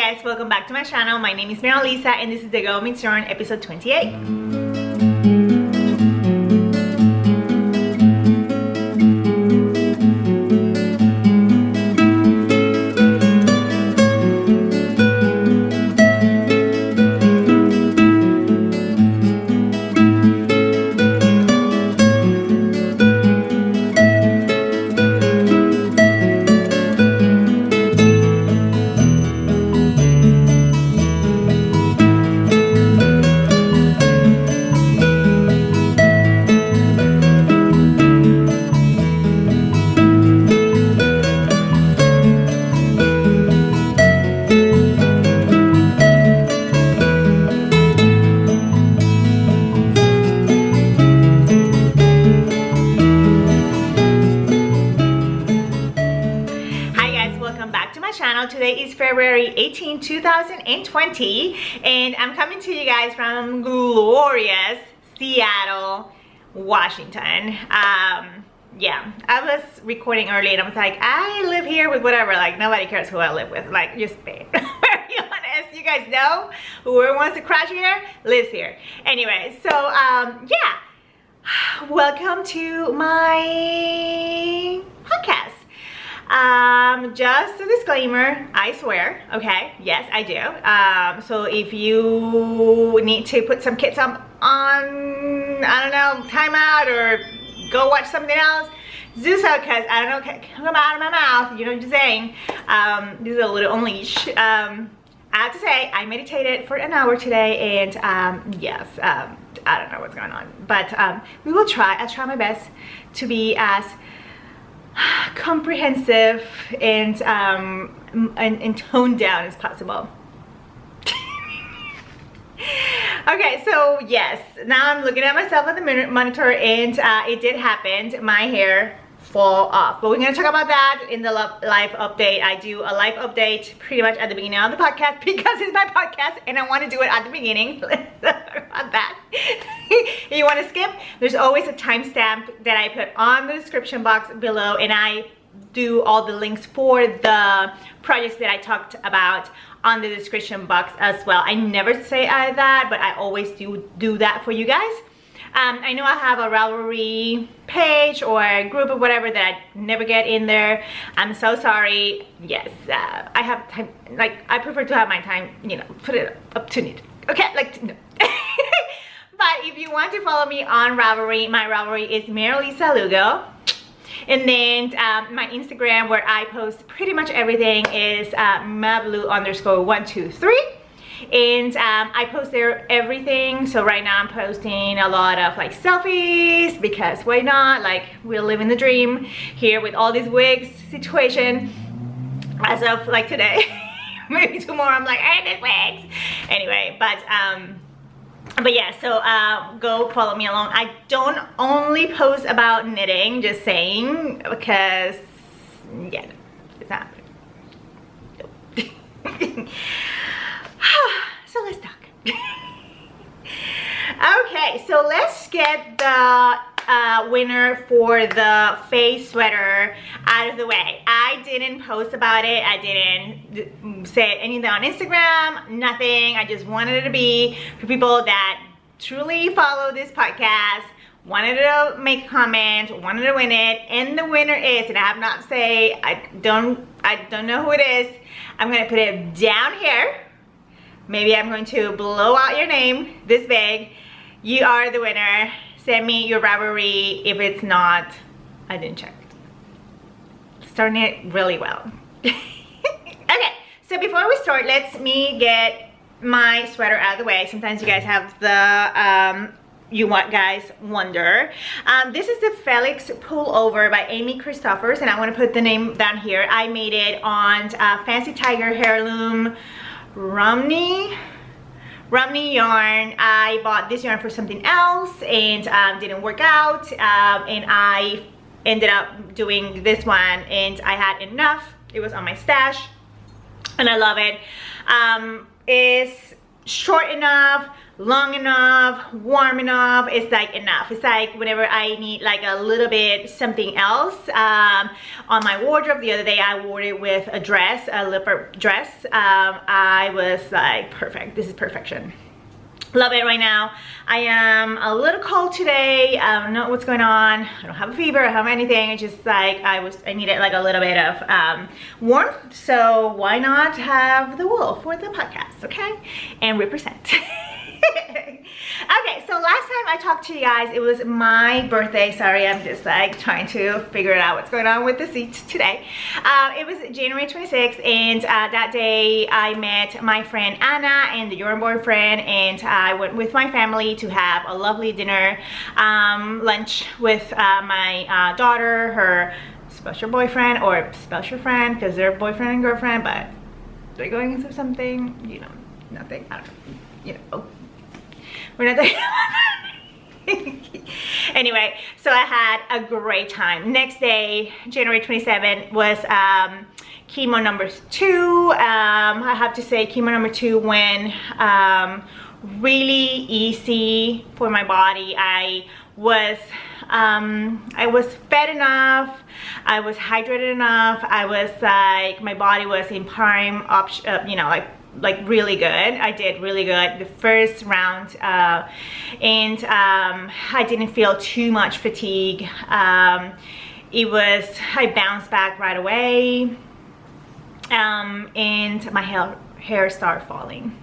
guys, welcome back to my channel. My name is Lisa and this is The Girl Meets Yarn episode 28. Today is February 18, 2020, and I'm coming to you guys from glorious Seattle, Washington. Yeah, I was recording early and I was like, I live here with whatever, like nobody cares who I live with, like just be very honest. You guys know whoever wants to crash here lives here. Anyway, so yeah, welcome to my podcast. Just a disclaimer, I swear, okay, yes I do. So if you need to put some kids on, I don't know, timeout or go watch something else, do so, because I don't know, come out of my mouth, you know what I'm saying. This is a little unleash. I have to say, I meditated for an hour today, and yes, I don't know what's going on, but we will try. I'll try my best to be as comprehensive and toned down as possible. Okay, so yes, now I'm looking at myself at the monitor, and it did happen. My hair fall off, but we're going to talk about that in the live update. I do a live update pretty much at the beginning of the podcast because it's my podcast and I want to do it at the beginning. Let's talk about that. If you want to skip, there's always a timestamp that I put on the description box below, and I do all the links for the projects that I talked about on the description box as well. I never say that, but I always do that for you guys. I know I have a Ravelry page or a group or whatever that I never get in there. I'm so sorry. Yes, I have time. Like, I prefer to have my time, you know, put it up to need. Okay, like, no. But if you want to follow me on Ravelry, my Ravelry is Lisa Lugo. And then my Instagram, where I post pretty much everything, is mablu_123. And I post there everything. So right now I'm posting a lot of like selfies, because why not? Like, we're living the dream here with all these wigs situation as of like today. Maybe tomorrow I'm like, I need wigs. Anyway, but yeah, so go follow me along. I don't only post about knitting, just saying, because yeah, it's not. Nope. So let's talk. Okay, so let's get the winner for the face sweater out of the way. I didn't post about it. I didn't say anything on Instagram, nothing. I just wanted it to be for people that truly follow this podcast, wanted to make a comment, wanted to win it, and the winner is, and I have not say, I don't know who it is. I'm gonna put it down here. Maybe I'm going to blow out your name this big. You are the winner. Send me your Ravelry. If it's not, I didn't check. Starting it really well. Okay, so before we start, let me get my sweater out of the way. Sometimes you guys have the guys wonder. This is the Felix pullover by Amy Christophers, and I want to put the name down here. I made it on Fancy Tiger Heirloom Romney yarn. I bought this yarn for something else and didn't work out, and I ended up doing this one, and I had enough. It was on my stash and I love it. It's short enough, long enough, warm enough. It's like enough. It's like whenever I need like a little bit something else on my wardrobe. The other day I wore it with a dress, a leopard dress. I was like, perfect. This is perfection. Love it right now. I am a little cold today. I don't know what's going on. I don't have a fever, I don't have anything. It's just like I needed like a little bit of warmth. So why not have the wool for the podcast, okay? And represent. Okay, so last time I talked to you guys, it was my birthday. Sorry, I'm just like trying to figure out what's going on with the seats today. It was January 26th, and that day I met my friend Anna and your boyfriend, and I went with my family to have a lovely dinner, lunch with my daughter, her special boyfriend or special friend, because they're boyfriend and girlfriend, but they're going into something, you know, nothing, I don't know, you know. We're not anyway, so I had a great time. Next day, January 27th, was chemo number 2. I have to say chemo number 2 went really easy for my body. I was fed enough, I was hydrated enough, I was like, my body was in prime option, you know, like really good. I did really good the first round, and I didn't feel too much fatigue. I bounced back right away, and my hair started falling.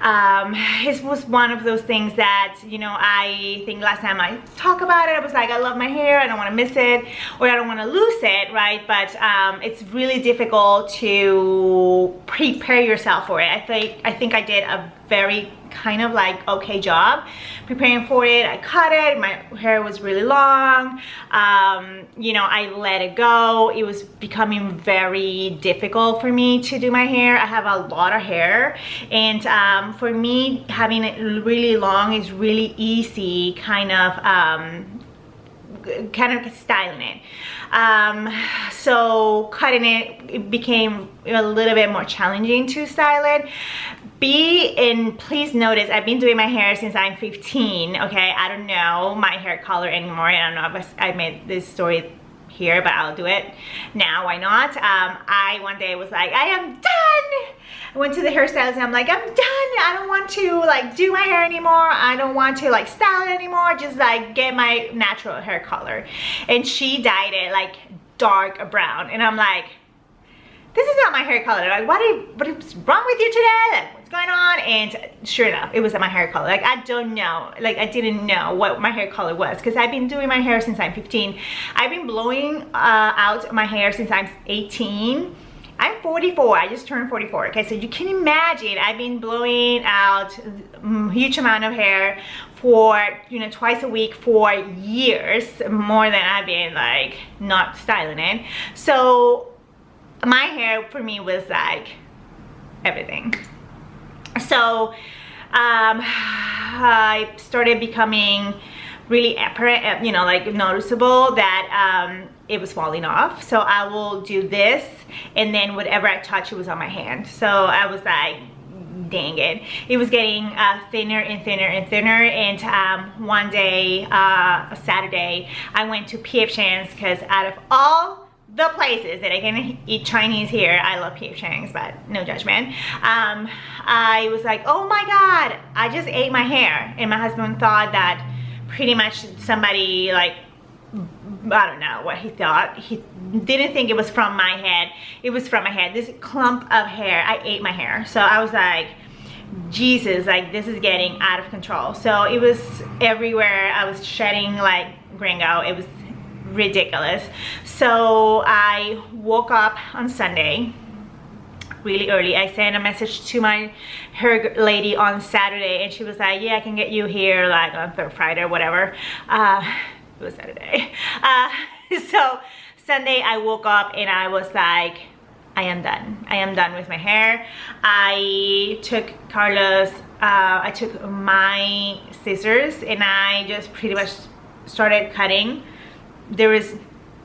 It was one of those things that, you know, I think last time I talked about it, I was like, I love my hair, I don't want to miss it, or I don't want to lose it, right? But it's really difficult to prepare yourself for it. I think I did a very kind of like okay job preparing for it. I cut it, my hair was really long, you know, I let it go. It was becoming very difficult for me to do my hair. I have a lot of hair, and for me having it really long is really easy kind of styling it. So cutting it became a little bit more challenging to style it. And please notice, I've been doing my hair since I'm 15, okay? I don't know my hair color anymore. I don't know if I made this story here, but I'll do it now. Why not? I one day was like, I am done. I went to the hairstylist and I'm like, I'm done. I don't want to like do my hair anymore. I don't want to like style it anymore. Just like get my natural hair color. And she dyed it like dark brown, and I'm like, this is not my hair color. Like, what is wrong with you today? Like, what's going on? And sure enough, it was my hair color. Like, I don't know. Like, I didn't know what my hair color was, because I've been doing my hair since I'm 15. I've been blowing out my hair since I'm 18. I'm 44. I just turned 44. Okay, so you can imagine I've been blowing out a huge amount of hair for, you know, twice a week for years, more than I've been like not styling it. So my hair for me was like everything. So I started becoming really apparent, you know, like noticeable that it was falling off. So I will do this, and then whatever I touch, it was on my hand. So I was like, dang it, it was getting thinner and thinner and thinner. And one day, a Saturday, I went to P.F. Chang's, because out of all the places that I can eat Chinese here, I love P.F. Chang's, but no judgment. I was like, oh my god, I just ate my hair. And my husband thought that pretty much somebody, like, I don't know what he thought. He didn't think it was from my head. It was from my head. This clump of hair, I ate my hair. So I was like, Jesus, like, this is getting out of control. So it was everywhere. I was shedding like gringo. It was ridiculous. So I woke up on Sunday really early. I sent a message to my hair lady on Saturday, and she was like, yeah, I can get you here like on Friday or whatever. It was Saturday. So Sunday I woke up and I was like, I am done. I am done with my hair. I took Carlos, I took my scissors, and I just pretty much started cutting. There was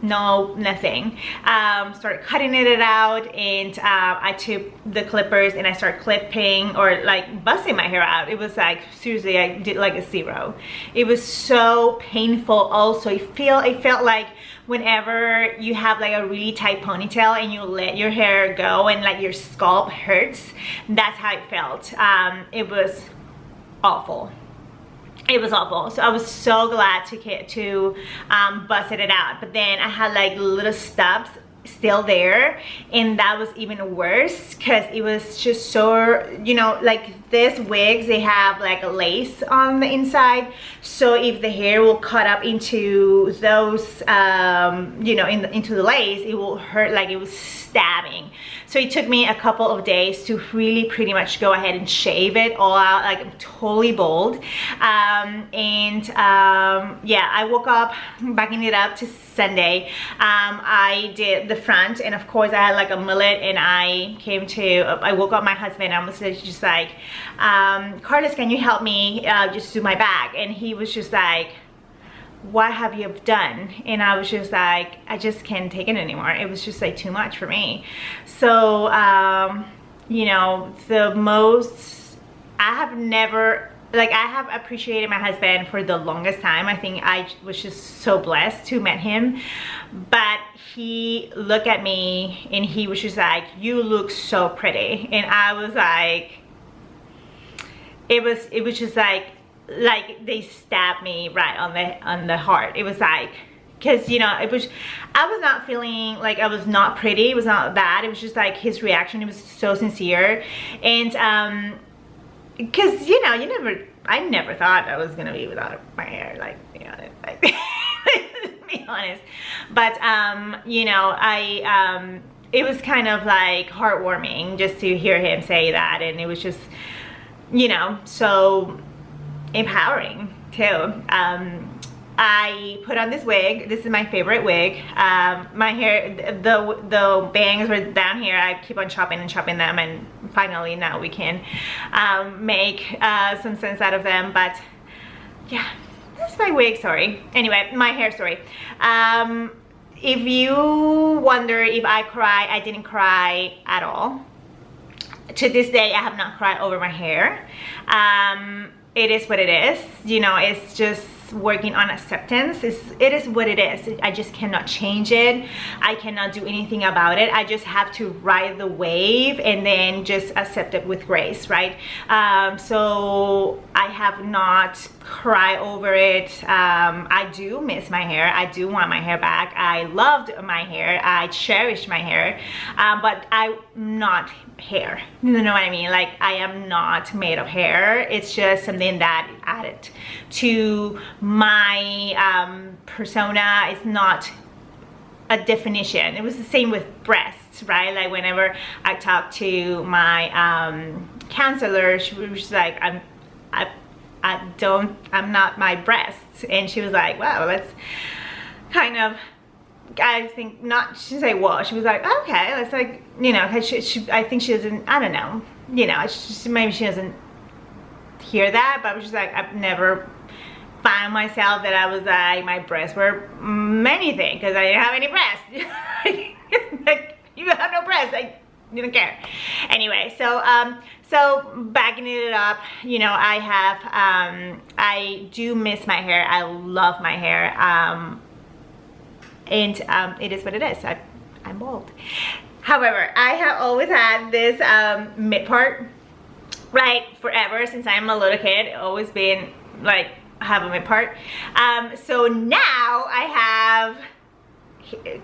no, nothing. Started cutting it out, and I took the clippers and I started clipping or like buzzing my hair out. It was like, seriously, I did like a 0. It was so painful. Also, it felt like whenever you have like a really tight ponytail and you let your hair go and like your scalp hurts, that's how it felt. It was awful. It was awful. So I was so glad to bust it out, but then I had like little stubs still there, and that was even worse because it was just so, you know, like these wigs, they have like a lace on the inside, so if the hair will cut up into those you know, into the lace, it will hurt like it was stabbing. So it took me a couple of days to really pretty much go ahead and shave it all out, like totally bald. Yeah, I woke up backing it up to Sunday. I did the front, and of course I had like a mullet, and I woke up my husband. I was just like, Carlos, can you help me just do my back? And he was just like, what have you done? And I was just like, I just can't take it anymore. It was just like too much for me. So you know, I have appreciated my husband for the longest time. I think I was just so blessed to meet him, but he looked at me and he was just like, you look so pretty. And I was like, it was just like they stabbed me right on the heart. It was like, because, you know, I was not feeling like I was not pretty. It was not that. It was just like his reaction, it was so sincere. And because, you know, I never thought I was gonna be without my hair, like, you know, like, to be honest. But you know, it was kind of like heartwarming just to hear him say that, and it was just, you know, so empowering too. I put on this wig. This is my favorite wig. My hair, the bangs were down here. I keep on chopping them, and finally now we can make some sense out of them. But yeah, that's my wig story. Anyway, my hair story. If you wonder if I cry, I didn't cry at all. To this day, I have not cried over my hair. It is what it is. You know, it's just working on acceptance. It is what it is. I just cannot change it. I cannot do anything about it. I just have to ride the wave and then just accept it with grace, right? So I have not cried over it. I do miss my hair. I do want my hair back. I loved my hair. I cherished my hair, but I'm not hair. You know what I mean? Like, I am not made of hair. It's just something that added to my persona. It's not a definition. It was the same with breasts, right? Like, whenever I talked to my counselor, she was like, I'm not my breasts. And she was like, wow, that's kind of, I think not, she didn't say, well, she was like, okay, that's like, you know, I think she doesn't, I don't know, you know, maybe she doesn't hear that, but I was just like, I've never found myself that I was like, my breasts were anything, because I didn't have any breasts. Like, you have no breasts, I didn't care. Anyway, so backing it up, you know, I do miss my hair. I love my hair. And it is what it is. I'm bald. However, I have always had this mid part, right, forever, since I'm a little kid. Always been like, have a mid part. So now I have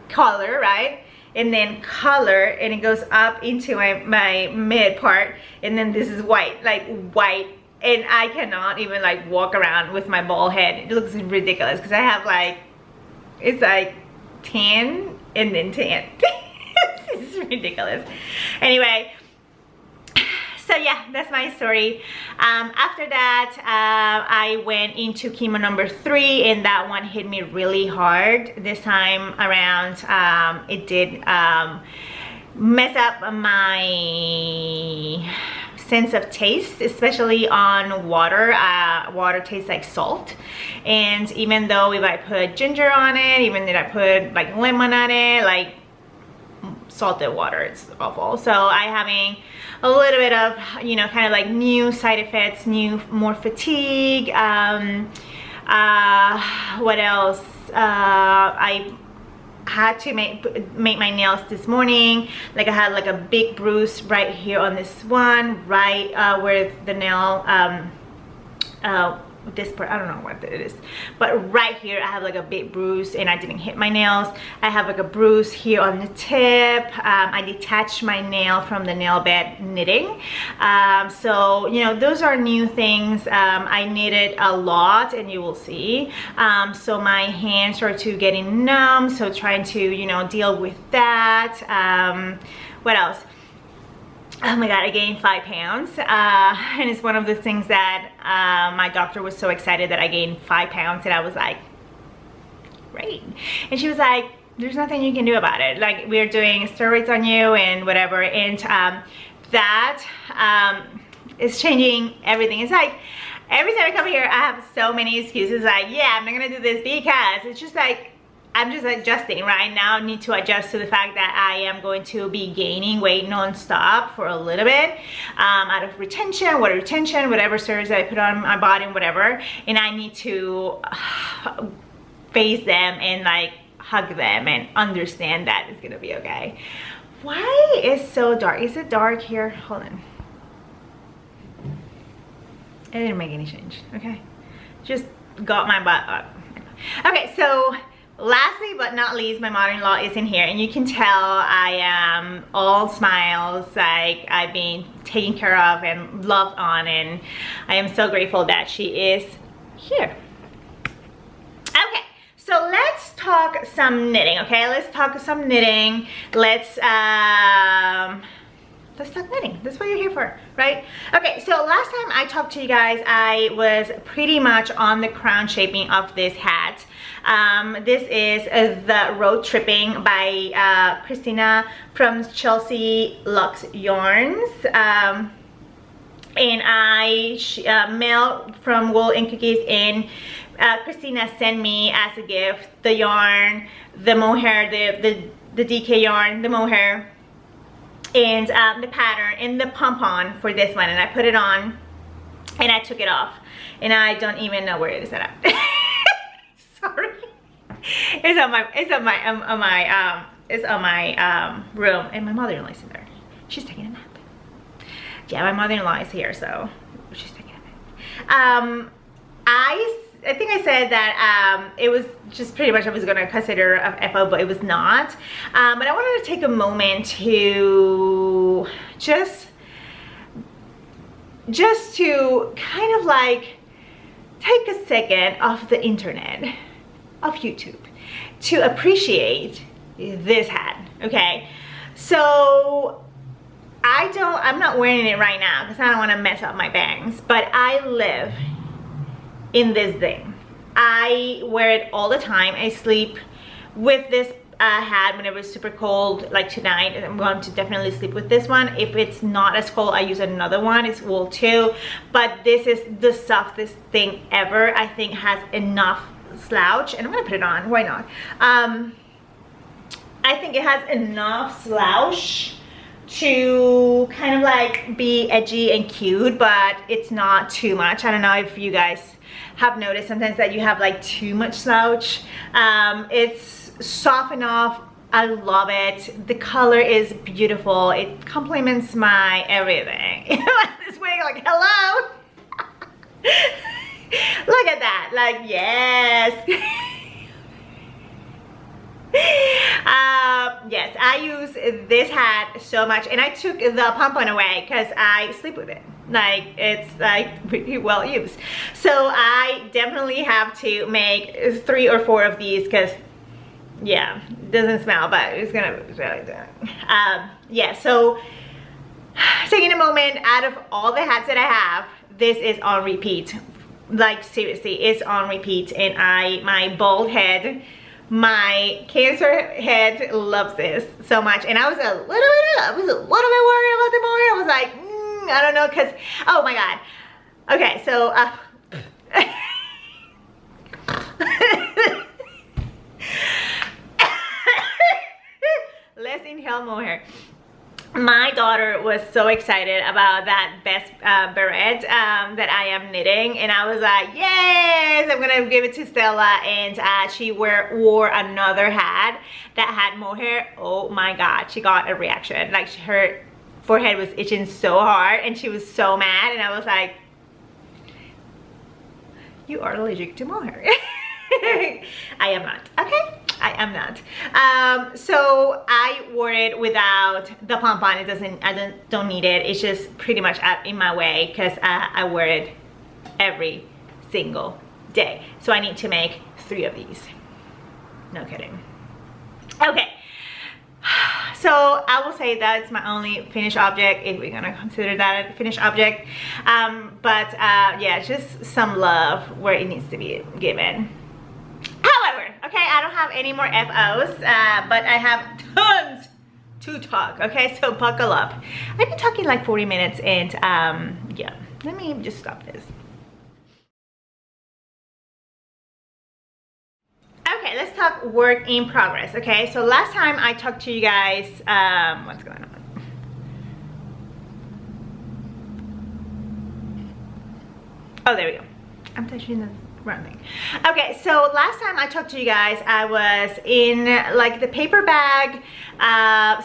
color, right, and then color, and it goes up into my mid part, and then this is white, like white. And I cannot even like walk around with my bald head. It looks ridiculous because I have like, it's like tan and then tan. It's ridiculous. Anyway, so yeah, that's my story. After that, I went into chemo number 3, and that one hit me really hard this time around. It did mess up my sense of taste, especially on water. Water tastes like salt, and even though if I put ginger on it, even if I put like lemon on it, like salted water, it's awful. So I having a little bit of, you know, kind of like new side effects, more fatigue. What else? I had to make my nails this morning. Like I had like a big bruise right here on this one, right where the nail this part, I don't know what it is, but right here I have like a big bruise, and I didn't hit my nails. I have like a bruise here on the tip. I detached my nail from the nail bed knitting. So you know, those are new things. I knitted a lot, and you will see. So my hands are getting numb, so trying to, you know, deal with that. What else? Oh my god, I gained 5 pounds, and it's one of the things that my doctor was so excited that I gained 5 pounds, and I was like, great. And she was like, there's nothing you can do about it. Like, we're doing steroids on you and whatever, and that is changing everything. It's like, every time I come here, I have so many excuses, like, yeah, I'm not gonna do this because it's just like, I'm just adjusting right now. I need to adjust to the fact that I am going to be gaining weight non-stop for a little bit, out of retention, whatever steroids I put on my body and whatever, and I need to face them and like hug them and understand that it's gonna be okay. Why is so dark? Is it dark here? Hold on. It didn't make any change, okay? Just got my butt up. Okay, so lastly but not least, my mother-in-law is in here, and you can tell I am all smiles, like I've been taken care of and loved on, and I am so grateful that she is here. Okay, so let's talk some knitting, okay? Let's talk some knitting. Let's talk knitting. That's what you're here for, right? Okay, so last time I talked to you guys, I was pretty much on the crown shaping of this hat. This is the Road Tripping by Christina from Chelsea Luxe Yarns. And I mailed from Wool and Cookies, and Christina sent me as a gift the yarn, the mohair, the DK yarn, the mohair, and the pattern and the pom-pom for this one, and I put it on and I took it off, and I don't even know where it is at. Sorry. It's on my room, and my mother-in-law's in there. She's taking a nap. Yeah, my mother-in-law is here, so she's taking a nap. I think I said that it was just pretty much I was gonna consider a FO, but it was not. But I wanted to take a moment to just to kind of like take a second off the internet, of YouTube, to appreciate this hat, okay? So I'm not wearing it right now because I don't want to mess up my bangs, but I live in this thing. I wear it all the time. I sleep with this hat whenever it's super cold, like tonight. I'm going to definitely sleep with this one. If it's not as cold, I use another one. It's wool too, but this is the softest thing ever. I think has enough slouch, and I'm gonna put it on, why not? I think it has enough slouch to kind of like be edgy and cute, but it's not too much. I don't know if you guys have noticed sometimes that you have like too much slouch. It's soft enough. I love it. The color is beautiful. It complements my everything. This way, like, hello. Look at that, like, yes. Yes, I use this hat so much, and I took the pom-pom away because I sleep with it. Like, it's like really well used. So I definitely have to make 3 or 4 of these because, yeah, it doesn't smell, but it's gonna really do. Yeah, so taking a moment, out of all the hats that I have, this is on repeat. Like, seriously, it's on repeat, and my bald head, my Cancer head loves this so much. And I was a little bit worried about the mohair. I was like, I don't know, because, oh my god. Okay, so let's inhale mohair. My daughter was so excited about that best beret that I am knitting, and I was like, yes, I'm gonna give it to Stella. And she wore another hat that had mohair. Oh my god, she got a reaction. Like, her forehead was itching so hard and she was so mad, and I was like, you are allergic to mohair. I am not, okay? I am not. So I wore it without the pom-pom. It doesn't, I don't need it. It's just pretty much in my way because I wear it every single day. So I need to make 3 of these. No kidding. Okay. So I will say that's my only finished object, if we're gonna consider that a finished object. Yeah, just some love where it needs to be given. However, okay, I don't have any more FOs, but I have tons to talk, okay? So buckle up. I've been talking like 40 minutes, and yeah, let me just stop this. Okay, let's talk work in progress, okay? So last time I talked to you guys, what's going on? Oh, there we go. I'm touching the wrong thing. Okay, so last time I talked to you guys, I was in like the paper bag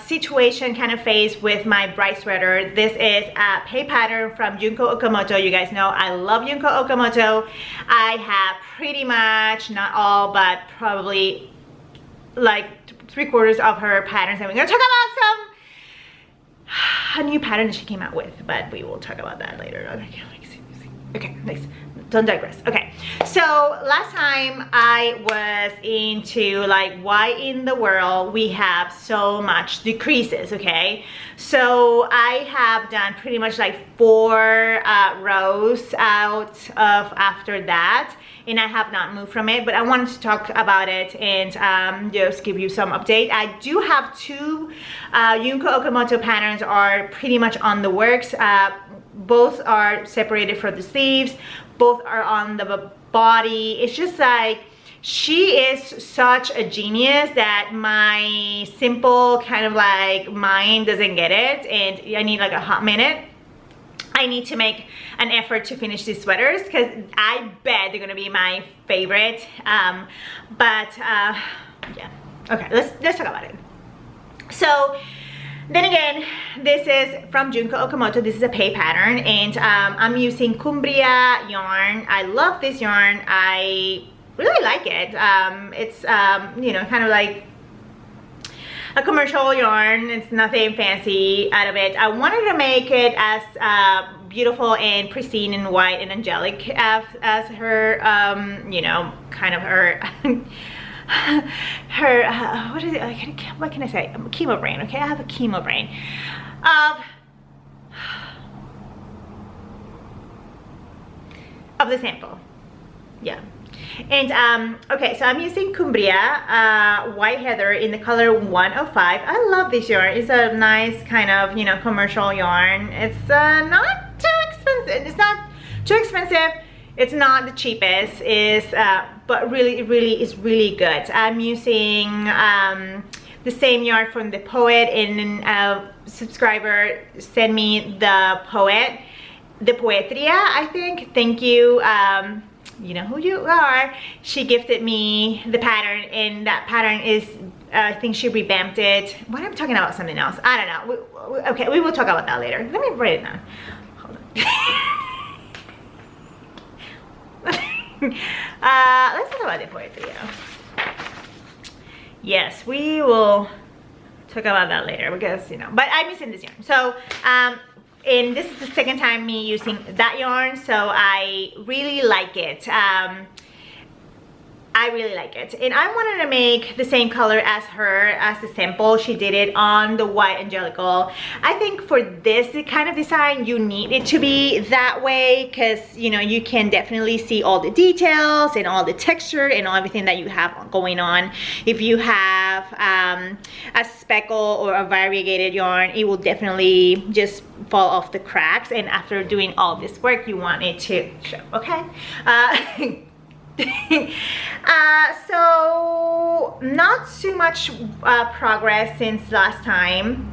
situation kind of phase with my bright sweater. This is a pay pattern from Junko Okamoto. You guys know I love Junko Okamoto. I have pretty much, not all, but probably like 3/4 of her patterns, and we're gonna talk about a new pattern that she came out with, but we will talk about that later. Okay, next. Don't digress. Okay, so last time I was into like, why in the world we have so much decreases, okay? So I have done pretty much like 4 rows out of after that, and I have not moved from it, but I wanted to talk about it and just give you some update. I do have 2 Junko Okamoto patterns are pretty much on the works. Both are separated from the sleeves, both are on the body. It's just like, she is such a genius that my simple kind of like mind doesn't get it, and I need like a hot minute. I need to make an effort to finish these sweaters because I bet they're gonna be my favorite. Yeah, okay, let's talk about it. So then again, this is from Junko Okamoto. This is a pay pattern, and I'm using Cumbria yarn. I love this yarn. I really like it. It's you know, kind of like a commercial yarn. It's nothing fancy out of it. I wanted to make it as beautiful and pristine and white and angelic as her, you know, kind of her what is it, what can I say, chemo brain. Okay, I have a chemo brain of the sample. Yeah. And okay, so I'm using Cumbria White Heather in the color 105. I love this yarn. It's a nice kind of, you know, commercial yarn. It's not too expensive. It's not too expensive. It's not the cheapest. Is but really, it really is really good. I'm using the same yarn from the Poet, and a subscriber sent me the Poet, the Poetria, I think. Thank you. You know who you are. She gifted me the pattern, and that pattern is, I think she revamped it. What am I talking about? Something else. I don't know. Okay, we will talk about that later. Let me write it down. Hold on. Let's talk about the Poetria. Yes, we will talk about that later because, you know, but I'm using this yarn. So, and this is the second time me using that yarn, so I really like it. I I really like it. And I wanted to make the same color as her, as the sample. She did it on the white Angelical. I think for this kind of design, you need it to be that way because, you know, you can definitely see all the details and all the texture and everything that you have going on. If you have a speckle or a variegated yarn, it will definitely just fall off the cracks. And after doing all this work, you want it to show, okay? So not too much progress since last time.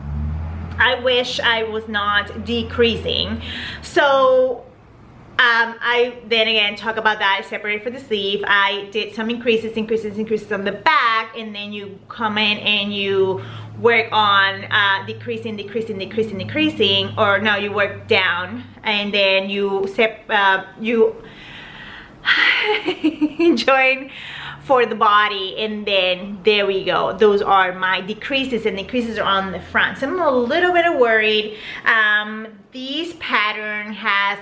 I wish I was not decreasing. So I then again talk about that. I separated for the sleeve. I did some increases on the back, and then you come in and you work on decreasing, or no, you work down, and then you join for the body, and then there we go. Those are my decreases, and decreases are on the front. So I'm a little bit worried. This pattern has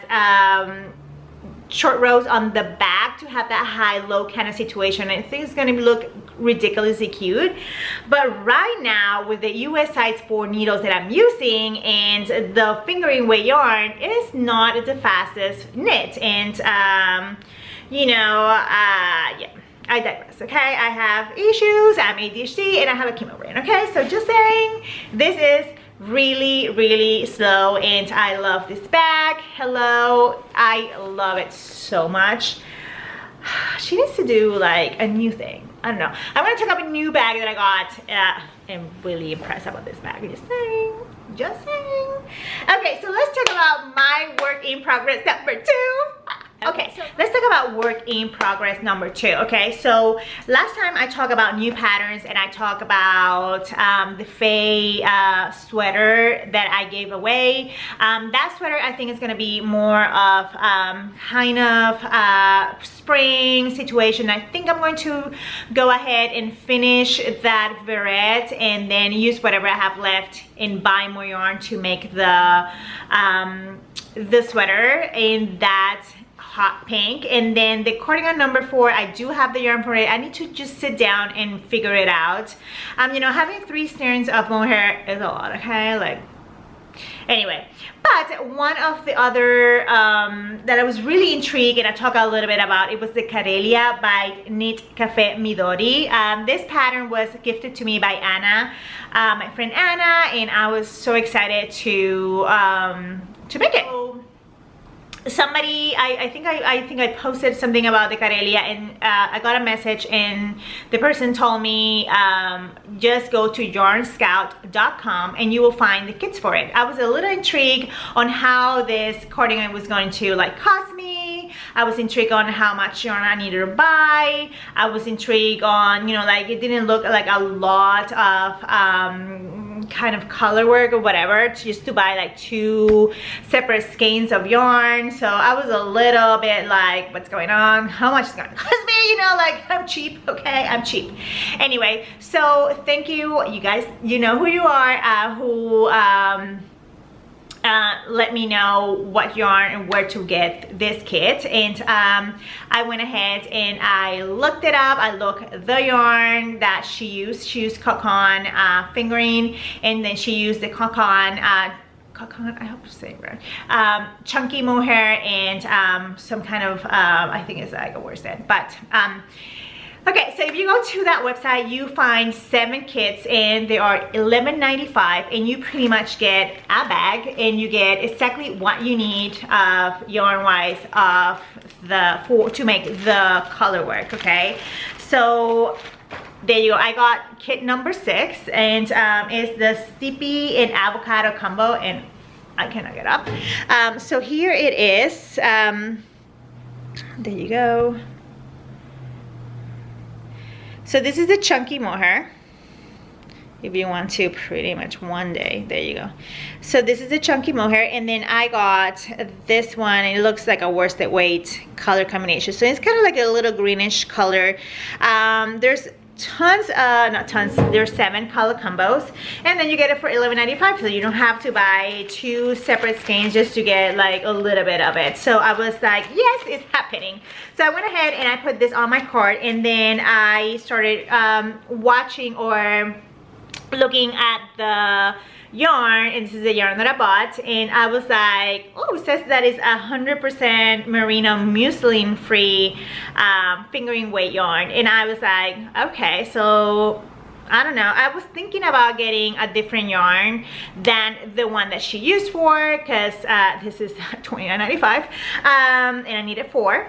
short rows on the back to have that high-low kind of situation. I think it's gonna look ridiculously cute, but right now with the US size 4 needles that I'm using and the fingering weight yarn, it is not the fastest knit. And you know, yeah, I digress, okay? I have issues, I'm ADHD, and I have a chemo brain, okay? So just saying, this is really slow, and I love this bag. Hello, I love it so much. She needs to do like a new thing. I don't know. I'm gonna check out a new bag that I got. I'm really impressed about this bag. Just saying. Okay, so let's talk about my work in progress number 2. Okay, so let's talk about work in progress number 2. Okay, so last time I talked about new patterns, and I talked about the Faye sweater that I gave away. That sweater I think is going to be more of kind of spring situation. I think I'm going to go ahead and finish that verret and then use whatever I have left and buy more yarn to make the sweater in that hot pink. And then the cardigan number 4, I do have the yarn for it. I need to just sit down and figure it out. You know, having 3 strands of mohair is a lot, okay? Like, anyway, but one of the other that I was really intrigued, and I talked a little bit about, it was the Karelia by Knit Cafe Midori. This pattern was gifted to me by Anna, my friend Anna, and I was so excited to make it. Somebody, I think I posted something about the Karelia, and I got a message, and the person told me just go to yarnscout.com and you will find the kits for it. I was a little intrigued on how this cardigan was going to like cost me. I was intrigued on how much yarn I needed to buy. I was intrigued on, you know, like it didn't look like a lot of kind of color work or whatever, just to buy like 2 separate skeins of yarn. So I was a little bit like, what's going on? How much is it gonna cost me? You know, like, I'm cheap, okay? I'm cheap. Anyway, so thank you, you guys. You know who you are, who let me know what yarn and where to get this kit. And I went ahead and I looked it up. I looked the yarn that she used. She used Cotton fingering, and then she used the Cotton, I hope to say it right, chunky mohair, and some kind of I think it's like a worsted, but okay, so if you go to that website, you find 7 kits, and they are $11.95, and you pretty much get a bag, and you get exactly what you need yarn wise to make the color work. Okay, so there you go. I got kit number 6, and it's the Stippy and avocado combo, and I cannot get up. So here it is. There you go. So this is the chunky mohair, if you want to pretty much one day. There you go. So this is the chunky mohair, and then I got this one, and it looks like a worsted weight color combination. So it's kind of like a little greenish color. There's tons, not tons, there's 7 color combos, and then you get it for $11.95, so you don't have to buy 2 separate skeins just to get like a little bit of it. So I was like, yes, it's happening. So I went ahead and I put this on my cart, and then I started watching or looking at the yarn, and this is a yarn that I bought, and I was like, oh, it says that is 100% merino muslin free fingering weight yarn, and I was like, okay, so I don't know, I was thinking about getting a different yarn than the one that she used for, because this is $29.95, and I needed 4.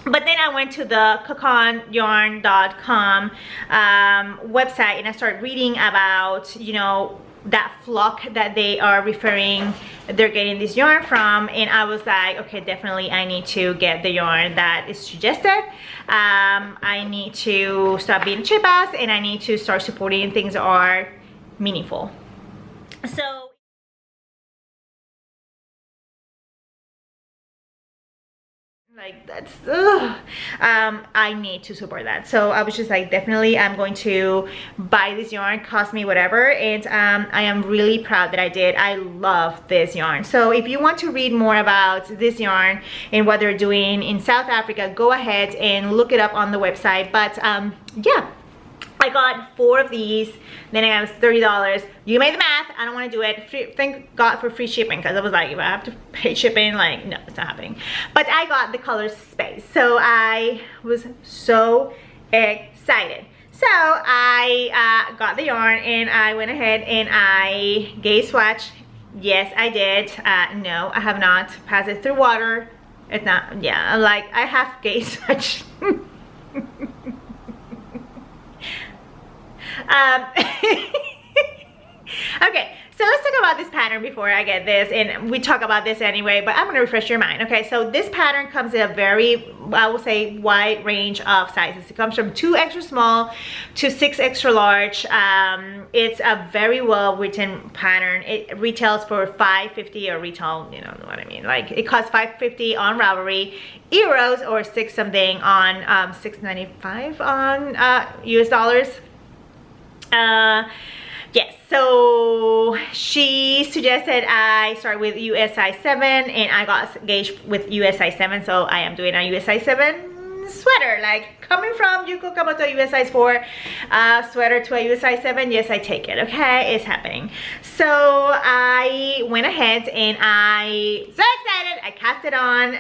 But then I went to the coconyarn.com website, and I started reading about, you know, that flock that they are referring, they're getting this yarn from, and I was like, okay, definitely I need to get the yarn that is suggested. I need to stop being cheap ass, and I need to start supporting things that are meaningful. So like that's I need to support that. So I was just like, definitely I'm going to buy this yarn, cost me whatever, and I am really proud that I did. I love this yarn. So if you want to read more about this yarn and what they're doing in South Africa, go ahead and look it up on the website. But yeah, I got 4 of these, then it was $30. You made the math, I don't want to do it. Thank God for free shipping, because I was like, if I have to pay shipping, like, no, it's not happening. But I got the color space, so I was so excited. So I got the yarn, and I went ahead and I gauge swatch. Yes, I did. No, I have not passed it through water. It's not, yeah, like I have gauge swatch. Okay, so let's talk about this pattern before I get this, and we talk about this anyway, but I'm going to refresh your mind. Okay, so this pattern comes in a very, I will say, wide range of sizes. It comes from 2 extra small to 6 extra large. It's a very well written pattern. It retails for $5.50, or retail, you know what I mean, like it costs $5.50 on Ravelry, euros, or 6 something on $6.95 on US dollars. Yes, so she suggested I start with US size 7, and I got gauged with US size 7, so I am doing a US size 7 sweater. Like, coming from Yuko Kamoto US size 4 sweater to a US size 7, yes, I take it, okay? It's happening. So I went ahead and I, so excited, I cast it on,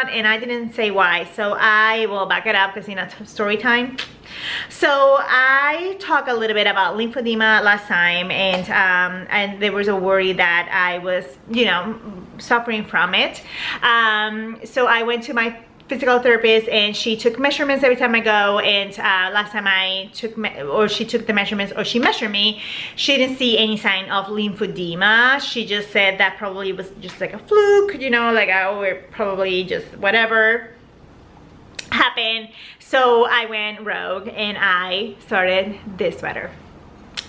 and I didn't say why, so I will back it up, because you know, story time. So I talked a little bit about lymphedema last time, and there was a worry that I was, you know, suffering from it. So I went to my physical therapist, and she took measurements every time I go, and last time I took she took the measurements, or she measured me, she didn't see any sign of lymphedema. She just said that probably was just like a fluke, you know, like or probably just whatever happened. So I went rogue, and I started this sweater.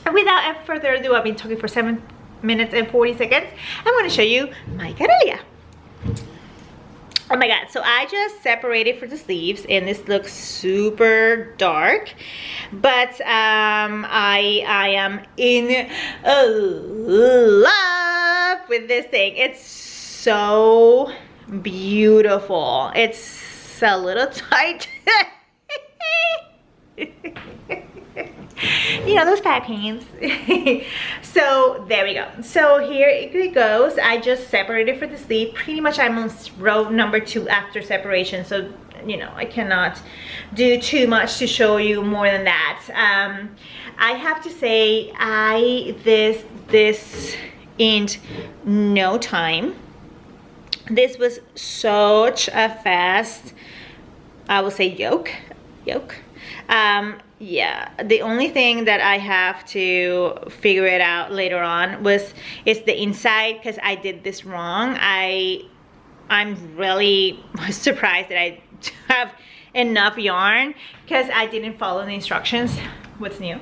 And without further ado, I've been talking for 7 minutes and 40 seconds. I'm going to show you my Carelia. Oh my god, so I just separated for the sleeves, and this looks super dark, but I am in love with this thing. It's so beautiful. It's a little tight. You know, those fat pants. So there we go. So here it goes. I just separated for the sleeve. Pretty much I'm on row number 2 after separation, so you know, I cannot do too much to show you more than that. I have to say, this in no time. This was such a fast, I would say, yoke. Yeah, the only thing that I have to figure it out later on is the inside, because I did this wrong. I'm really surprised that I have enough yarn, because I didn't follow the instructions. What's new?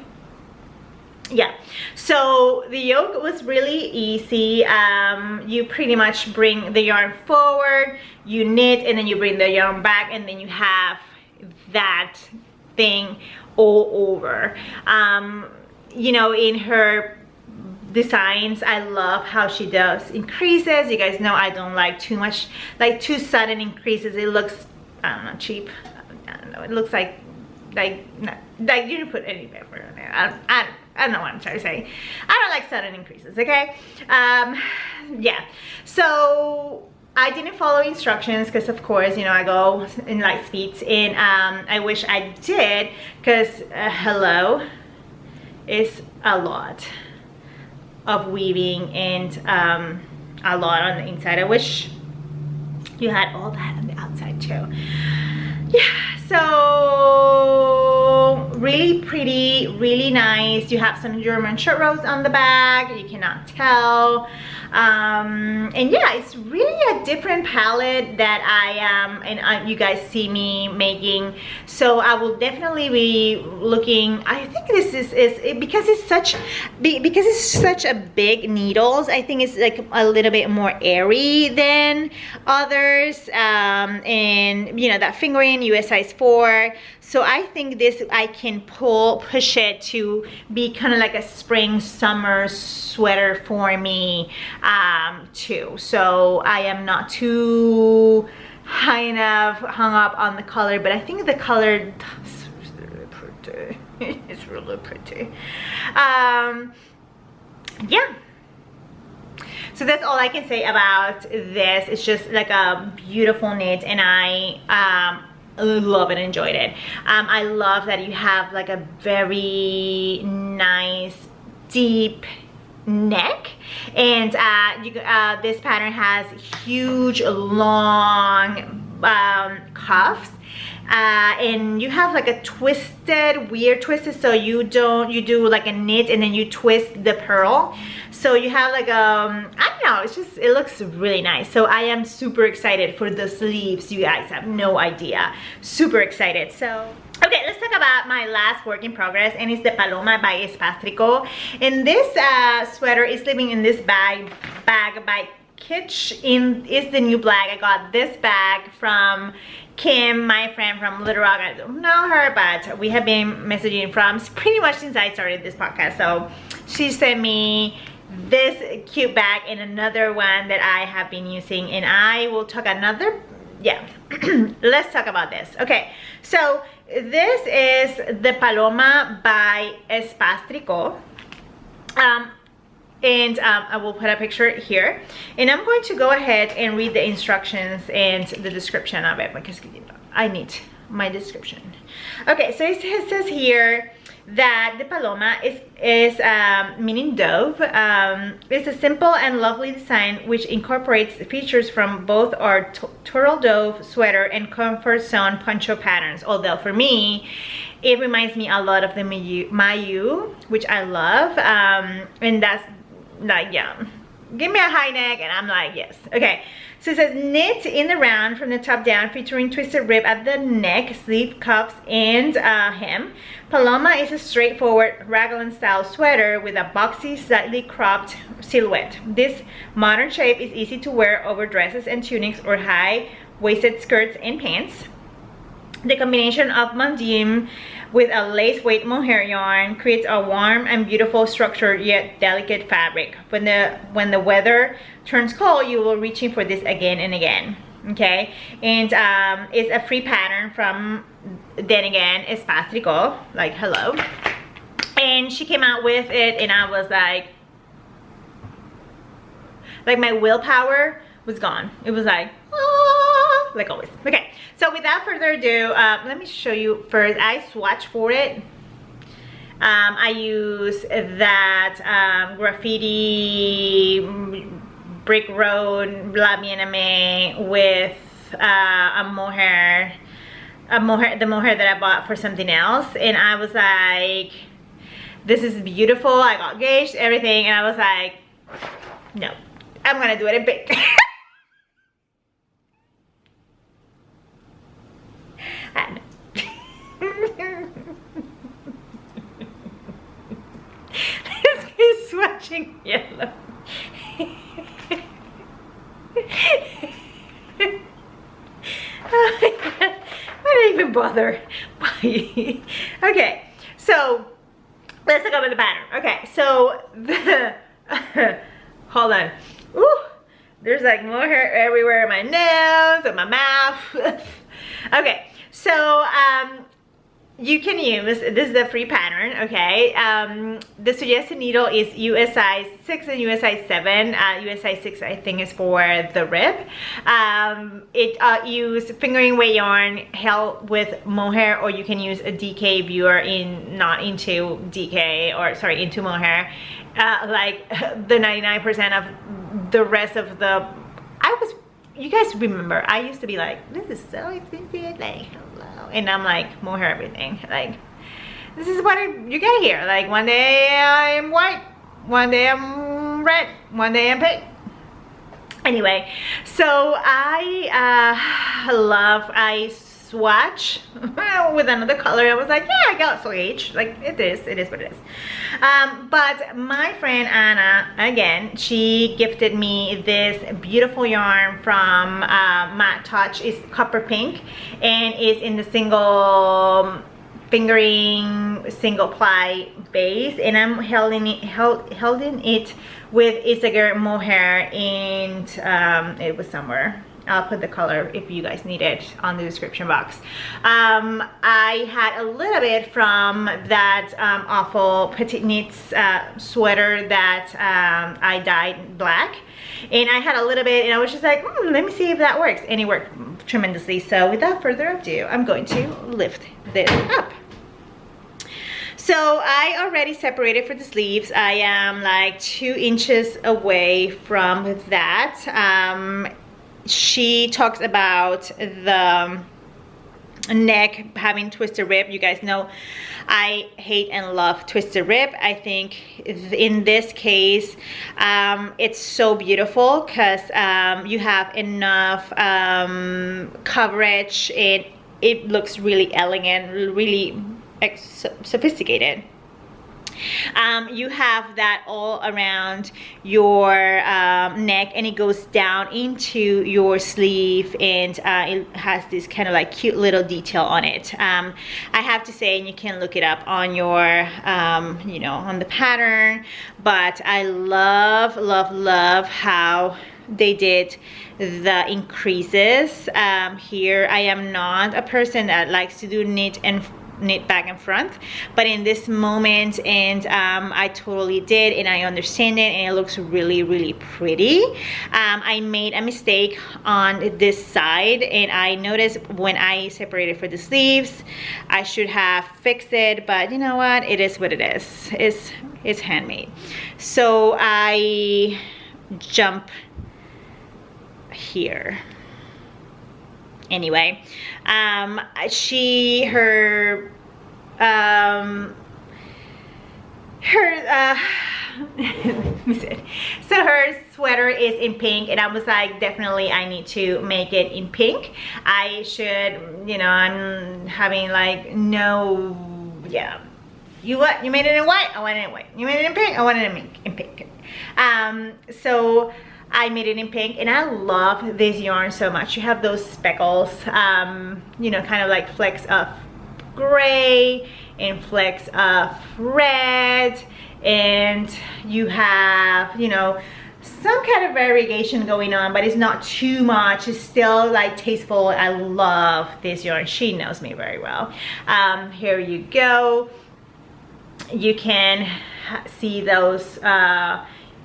Yeah, so the yoke was really easy. You pretty much bring the yarn forward, you knit, and then you bring the yarn back, and then you have that thing all over. You know, in her designs, I love how she does increases. You guys know I don't like too much, like too sudden increases. It looks, I don't know, cheap. I don't know, it looks like you didn't put any effort in there. I don't know what I'm trying to say. I don't like sudden increases, okay? Yeah, so I didn't follow instructions because of course, you know, I go in light speeds, and I wish I did, because hello, it's a lot of weaving and a lot on the inside. I wish you had all that on the outside too. Yeah, so really pretty, really nice. You have some German shirt rows on the back, you cannot tell. And yeah, it's really a different palette that I and you guys see me making, so I will definitely be looking. I think this is because it's such a big needles, I think it's like a little bit more airy than others, and you know, that fingering US size 4, so I think this I can push it to be kind of like a spring summer sweater for me too. So I am not too hung up on the color, but I think the color is really pretty. It's really pretty. Yeah, so that's all I can say about this. It's just like a beautiful knit, and I love and enjoyed it. I love that you have like a very nice deep neck, and this pattern has huge long cuffs, and you have like a weird twisted, so you do like a knit and then you twist the pearl, so you have like I don't know, it looks really nice. So I am super excited for the sleeves. You guys have no idea, super excited. So okay, let's talk about my last work in progress, and it's the Paloma by Espastrico. And this sweater is living in this bag by Kitsch. Is the new bag. I got this bag from Kim, my friend from Little Rock. I don't know her, but we have been messaging from pretty much since I started this podcast. So she sent me this cute bag and another one that I have been using, and I will talk another, yeah. Let's talk about this. Okay, so this is the Paloma by Espastrico, and I will put a picture here, and I'm going to go ahead and read the instructions and the description of it, because I need my description. Okay, so it says here that the Paloma is meaning dove. It's a simple and lovely design which incorporates features from both our turtle dove sweater and comfort zone poncho patterns. Although for me, it reminds me a lot of the Mayu, which I love, and that's like, yeah, give me a high neck and I'm like, yes. Okay, so it says knit in the round from the top down, featuring twisted rib at the neck, sleeve, cuffs, and hem. Paloma is a straightforward raglan style sweater with a boxy, slightly cropped silhouette. This modern shape is easy to wear over dresses and tunics or high-waisted skirts and pants. The combination of mondium with a lace weight mohair yarn creates a warm and beautiful structured yet delicate fabric. When the weather turns cold, you will reaching for this again and again. Okay, and it's a free pattern from, then again, Espastrico, like hello. And she came out with it, and I was like my willpower was gone. It was like, ah, like always. Okay, so without further ado, let me show you first. I swatched for it. I use that graffiti brick road La Bien-Aimée with the mohair that I bought for something else, and I was like, this is beautiful. I got gauged everything, and I was like, no, I'm gonna do it in pink. Let's keep swatching yellow. Oh my God. Why did I even bother? Why Okay, so let's talk about the pattern. Okay, so the hold on. Ooh, there's like more hair everywhere in my nose and my mouth. Okay, so you can use, this is the free pattern, okay? The suggested needle is US size 6 and US size 7. US size 6 I think is for the rib. It use fingering weight yarn held with mohair, or you can use a DK if you are not into DK, or sorry, into mohair. Like the 99% of the rest of the, you guys remember, I used to be like, this is so expensive, like, hello. And I'm like, mohair everything. Like, this is what you get here. Like, one day I'm white, one day I'm red, one day I'm pink. Anyway, so I swatch with another color. I was like, yeah, I got swatch. Like, it is what it is. But my friend Anna, again, she gifted me this beautiful yarn from Matte Touch. It's copper pink and it's in the single fingering single ply base, and I'm holding it with Isager mohair, and it was somewhere. I'll put the color if you guys need it on the description box. I had a little bit from that awful Petite Knits sweater that I dyed black, and I had a little bit, and I was just like, let me see if that works, and it worked tremendously. So without further ado, I'm going to lift this up. So I already separated for the sleeves. I am like 2 inches away from that. She talks about the neck having twisted rib. You guys know I hate and love twisted rib. I think in this case it's so beautiful because you have enough coverage, and it looks really elegant, really sophisticated. You have that all around your neck, and it goes down into your sleeve, and it has this kind of like cute little detail on it. I have to say, and you can look it up on your you know, on the pattern, but I love how they did the increases here. I am not a person that likes to do knit back and front, but in this moment, and I totally did, and I understand it, and it looks really pretty. I made a mistake on this side, and I noticed when I separated for the sleeves, I should have fixed it, but you know what, it is what it is. It's handmade. So I jump here. Anyway, so her sweater is in pink, and I was like, definitely I need to make it in pink. I should, you know, I'm having like no, yeah. You made it in white, I want it in white. You made it in pink, I want it in pink. So I made it in pink, and I love this yarn so much. You have those speckles, you know, kind of like flecks of gray and flecks of red, and you have, you know, some kind of variegation going on, but it's not too much. It's still like tasteful. I love this yarn. She knows me very well. Here you go. You can see those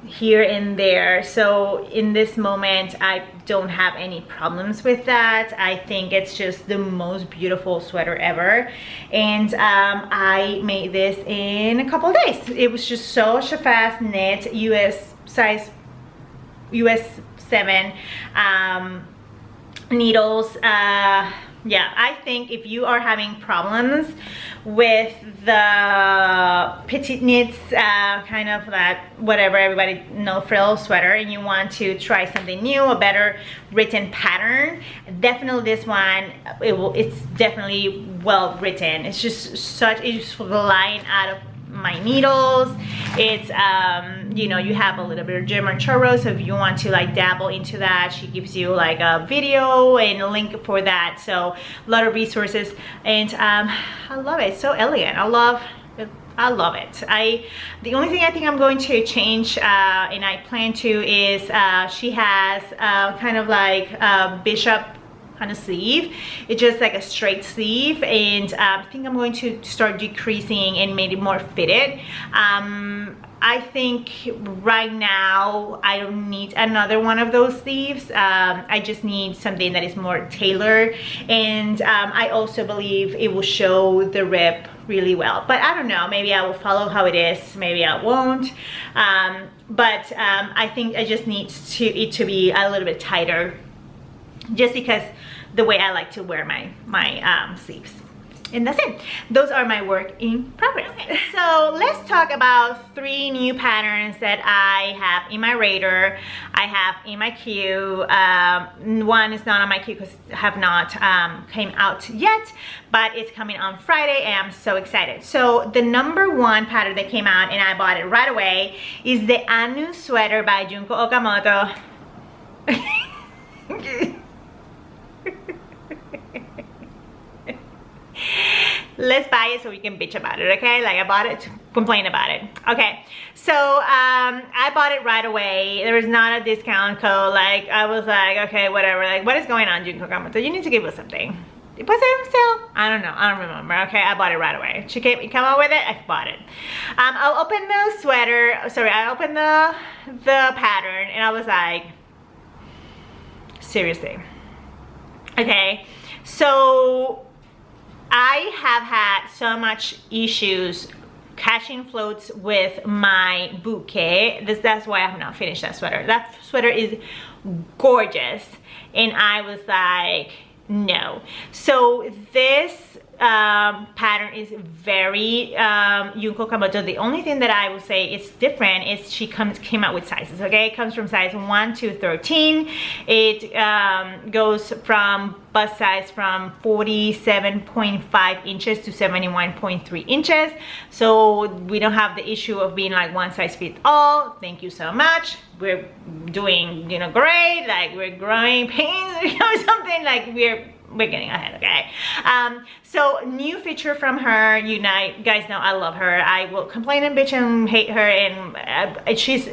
here and there. So in this moment, I don't have any problems with that. I think it's just the most beautiful sweater ever, and I made this in a couple of days. It was just such a fast knit. US size US 7 needles. Yeah, I think if you are having problems with the Petite Knits kind of that whatever everybody know frill sweater, and you want to try something new, a better written pattern, definitely this one, it's definitely well written. It's just such, it's flying out of my needles. It's you know, you have a little bit of German churros, so if you want to like dabble into that, she gives you like a video and a link for that. So a lot of resources, and I love it. It's so elegant. I love it. The only thing I think I'm going to change, and I plan to, is she has kind of like a bishop kind of sleeve. It's just like a straight sleeve, and I think I'm going to start decreasing and make it more fitted. I think right now I don't need another one of those sleeves. I just need something that is more tailored, and I also believe it will show the rib really well. But I don't know, maybe I will follow how it is, maybe I won't. But I think I just need it to be a little bit tighter, just because the way I like to wear my sleeves. And that's it. Those are my work in progress. Okay, so let's talk about 3 new patterns that I have in my radar. I have in my queue. One is not on my queue because have not came out yet, but it's coming on Friday, and I'm so excited. So the #1 pattern that came out, and I bought it right away, is the Anu sweater by Junko Okamoto. Let's buy it so we can bitch about it, okay? Like, I bought it to complain about it. Okay, so I bought it right away. There was not a discount code. Like, I was like, okay, whatever. Like, what is going on, Junko Okamoto? You need to give us something. Was it on sale? I don't know. I don't remember. Okay, I bought it right away. She came out with it. I bought it. I'll open the sweater. Sorry, I opened the pattern, and I was like, seriously. Okay, so I have had so much issues catching floats with my bouquet. That's why I have not finished that sweater. That sweater is gorgeous, and I was like, no. So this pattern is very Junko Okamoto. The only thing that I would say is different is she came out with sizes. Okay, it comes from size 1 to 13. It goes from bust size from 47.5 inches to 71.3 inches. So we don't have the issue of being like one size fits all. Thank you so much. We're doing, you know, great. Like, we're growing pains, you know, something like we're getting ahead. Okay, so new feature from her. You guys know I love her. I will complain and bitch and hate her, and she's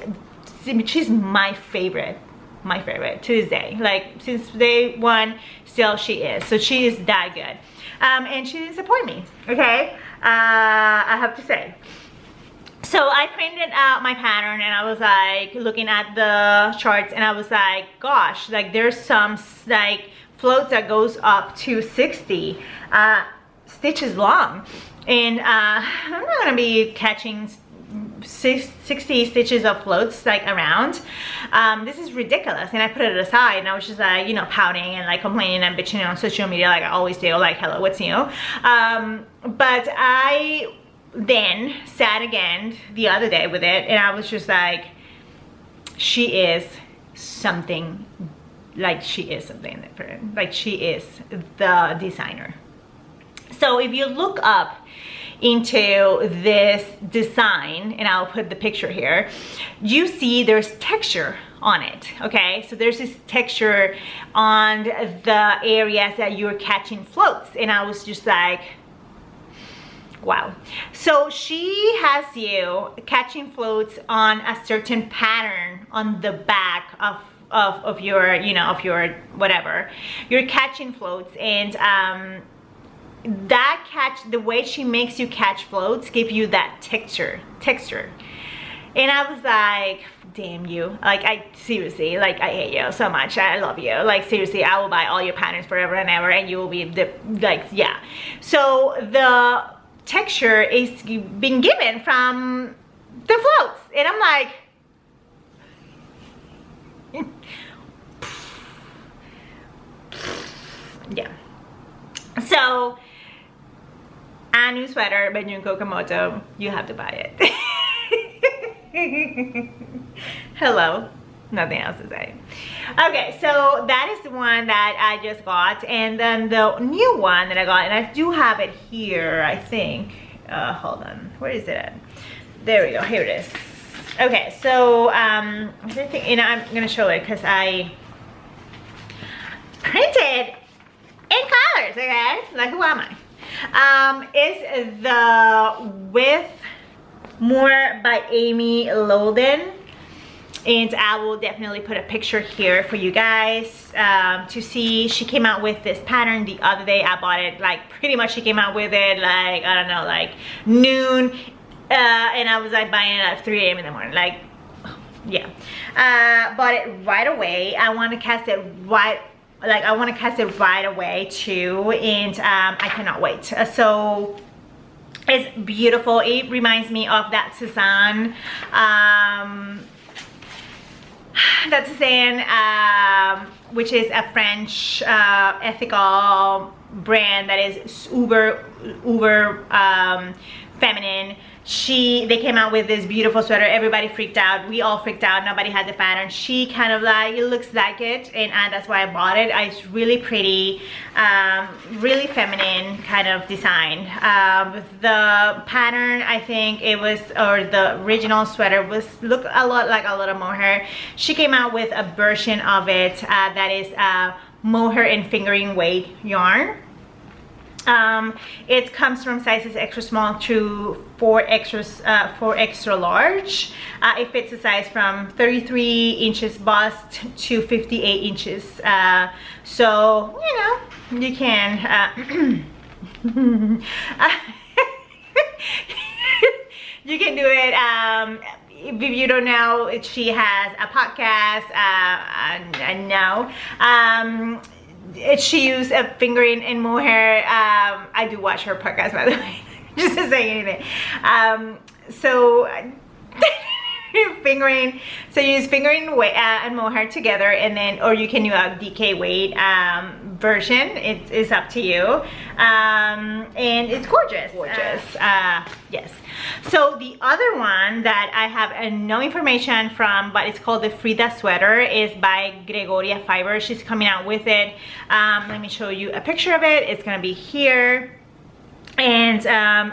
my favorite to this day. Like, since day 1, still she is. So she is that good, and she didn't disappoint me. Okay, I have to say. So I printed out my pattern, and I was like looking at the charts, and I was like, gosh, like there's some like floats that goes up to 60 stitches long, and I'm not gonna be catching 60 stitches of floats like around. This is ridiculous, and I put it aside, and I was just like, you know, pouting and like complaining and bitching on social media like I always do, like, hello, what's new? But I then sat again the other day with it, and I was just like, she is something. Like, she is something different. Like, she is the designer. So if you look up into this design, and I'll put the picture here, you see there's texture on it. Okay, so there's this texture on the areas that you're catching floats, and I was just like, wow. So she has you catching floats on a certain pattern on the back of your, you know, of your whatever you're catching floats, and that the way she makes you catch floats give you that texture, and I was like, damn you. Like, I seriously, like, I hate you so much. I love you. Like, seriously, I will buy all your patterns forever and ever, and you will be the, like, yeah. So the texture is being given from the floats, and I'm like, yeah. So, a new sweater by Junko Okamoto. You have to buy it. Hello. Nothing else to say. Okay, so that is the one that I just got, and then the new one that I got, and I do have it here, I think. Hold on. Where is it at? There we go. Here it is. Okay, so and I'm gonna show it because I printed in colors. Okay, like who am I? It's the With More by Amy Lowden, and I will definitely put a picture here for you guys to see. She came out with this pattern the other day. I bought it like pretty much, she came out with it like, I don't know, like noon, and I was like buying it at 3 a.m. in the morning, like, yeah. Bought it right away. I want to cast it right, like I want to cast it right away too, and I cannot wait. So it's beautiful. It reminds me of that Cezanne, that's Cezanne, which is a French ethical brand that is uber feminine. They came out with this beautiful sweater. Everybody freaked out. We all freaked out. Nobody had the pattern. She kind of like, it looks like it, and that's why I bought it. It's really pretty, really feminine kind of design. The pattern, I think it was, or the original sweater was, look a lot like a little mohair. She came out with a version of it that is mohair and fingering weight yarn. It comes from sizes extra small to 4 extra large. It fits a size from 33 inches bust to 58 inches. So, you know, you can, you can do it. If you don't know, she has a podcast, I know. She used a fingering and mohair. I do watch her podcast, by the way, just to say anything. So fingering, so you use fingering and mohair together, and then, or you can do a DK weight version. It is up to you, and it's gorgeous. Yes. So the other one that I have no information from, but it's called the Frida sweater, is by Gregoria Fiber. She's coming out with it. Let me show you a picture of it. It's gonna be here, and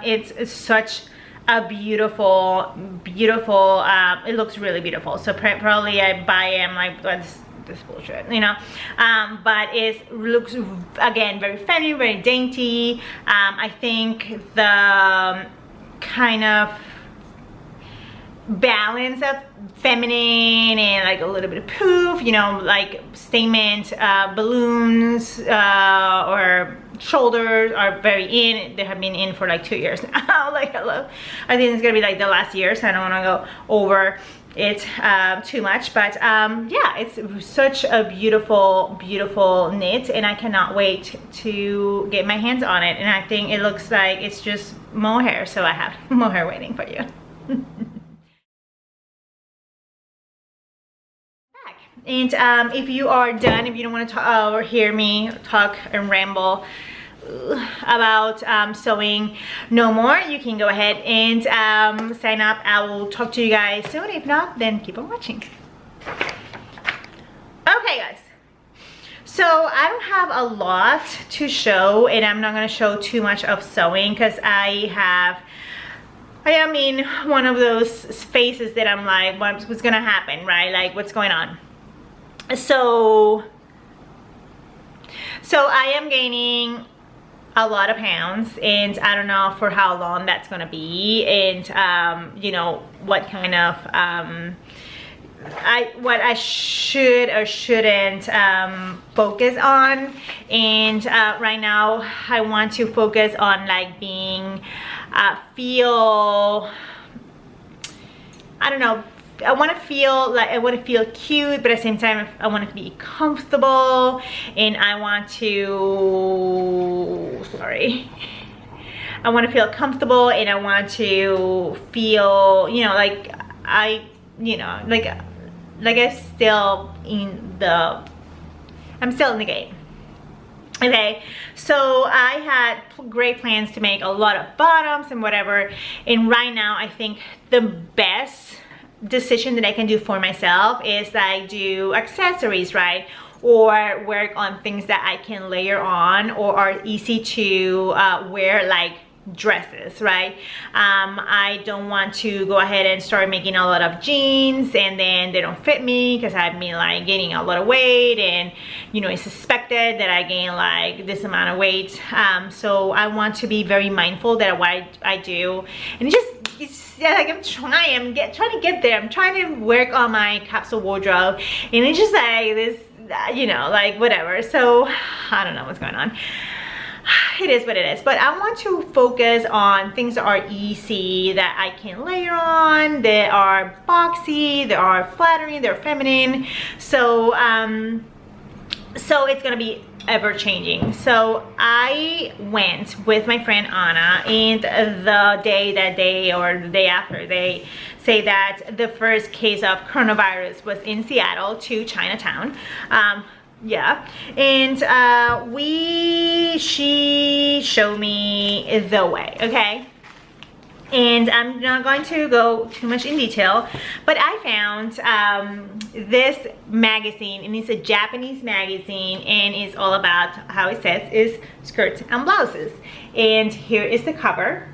it's such a beautiful, it looks really beautiful. So probably I buy it, I'm like, this bullshit, you know. But it looks, again, very feminine, very dainty. I think the kind of balance of feminine and like a little bit of poof, you know, like statement balloons or shoulders are very in. They have been in for like 2 years now. Like, I think it's gonna be like the last year, so I don't want to go over it too much, but yeah, it's such a beautiful knit, and I cannot wait to get my hands on it. And I think it looks like it's just mohair, so I have mohair waiting for you. And if you are done, if you don't want to talk or hear me talk and ramble about sewing no more, you can go ahead and sign up. I will talk to you guys soon. If not, then keep on watching. Okay, guys, so I don't have a lot to show, and I'm not going to show too much of sewing because I am in one of those phases that I'm like, what's gonna happen, right? Like, what's going on? So I am gaining a lot of pounds, and I don't know for how long that's gonna be, and you know, what kind of what I should or shouldn't focus on. And right now I want to focus on like being feel, I don't know, I want to feel cute, but at the same time I want to be comfortable, and I want to, I want to feel comfortable, and I want to feel, you know, like I'm still in the game. Okay, so I had great plans to make a lot of bottoms and whatever, and right now I think the best decision that I can do for myself is that I do accessories, right? Or work on things that I can layer on or are easy to wear, like dresses, right? I don't want to go ahead and start making a lot of jeans and then they don't fit me because I've been like gaining a lot of weight, and you know, it's suspected that I gain like this amount of weight. So I want to be very mindful that what I do, and it's like I'm trying to get there. I'm trying to work on my capsule wardrobe, and it's just like this, you know, like whatever. So I don't know what's going on. It is what it is, but I want to focus on things that are easy, that I can layer on, that are boxy, that are flattering, they're feminine. So so it's gonna be ever changing. So I went with my friend Anna, and the day or the day after, they say that the first case of coronavirus was in Seattle to Chinatown. Yeah, and she showed me the way, okay? And I'm not going to go too much in detail, but I found this magazine, and it's a Japanese magazine, and it's all about, how it says, is skirts and blouses. And here is the cover.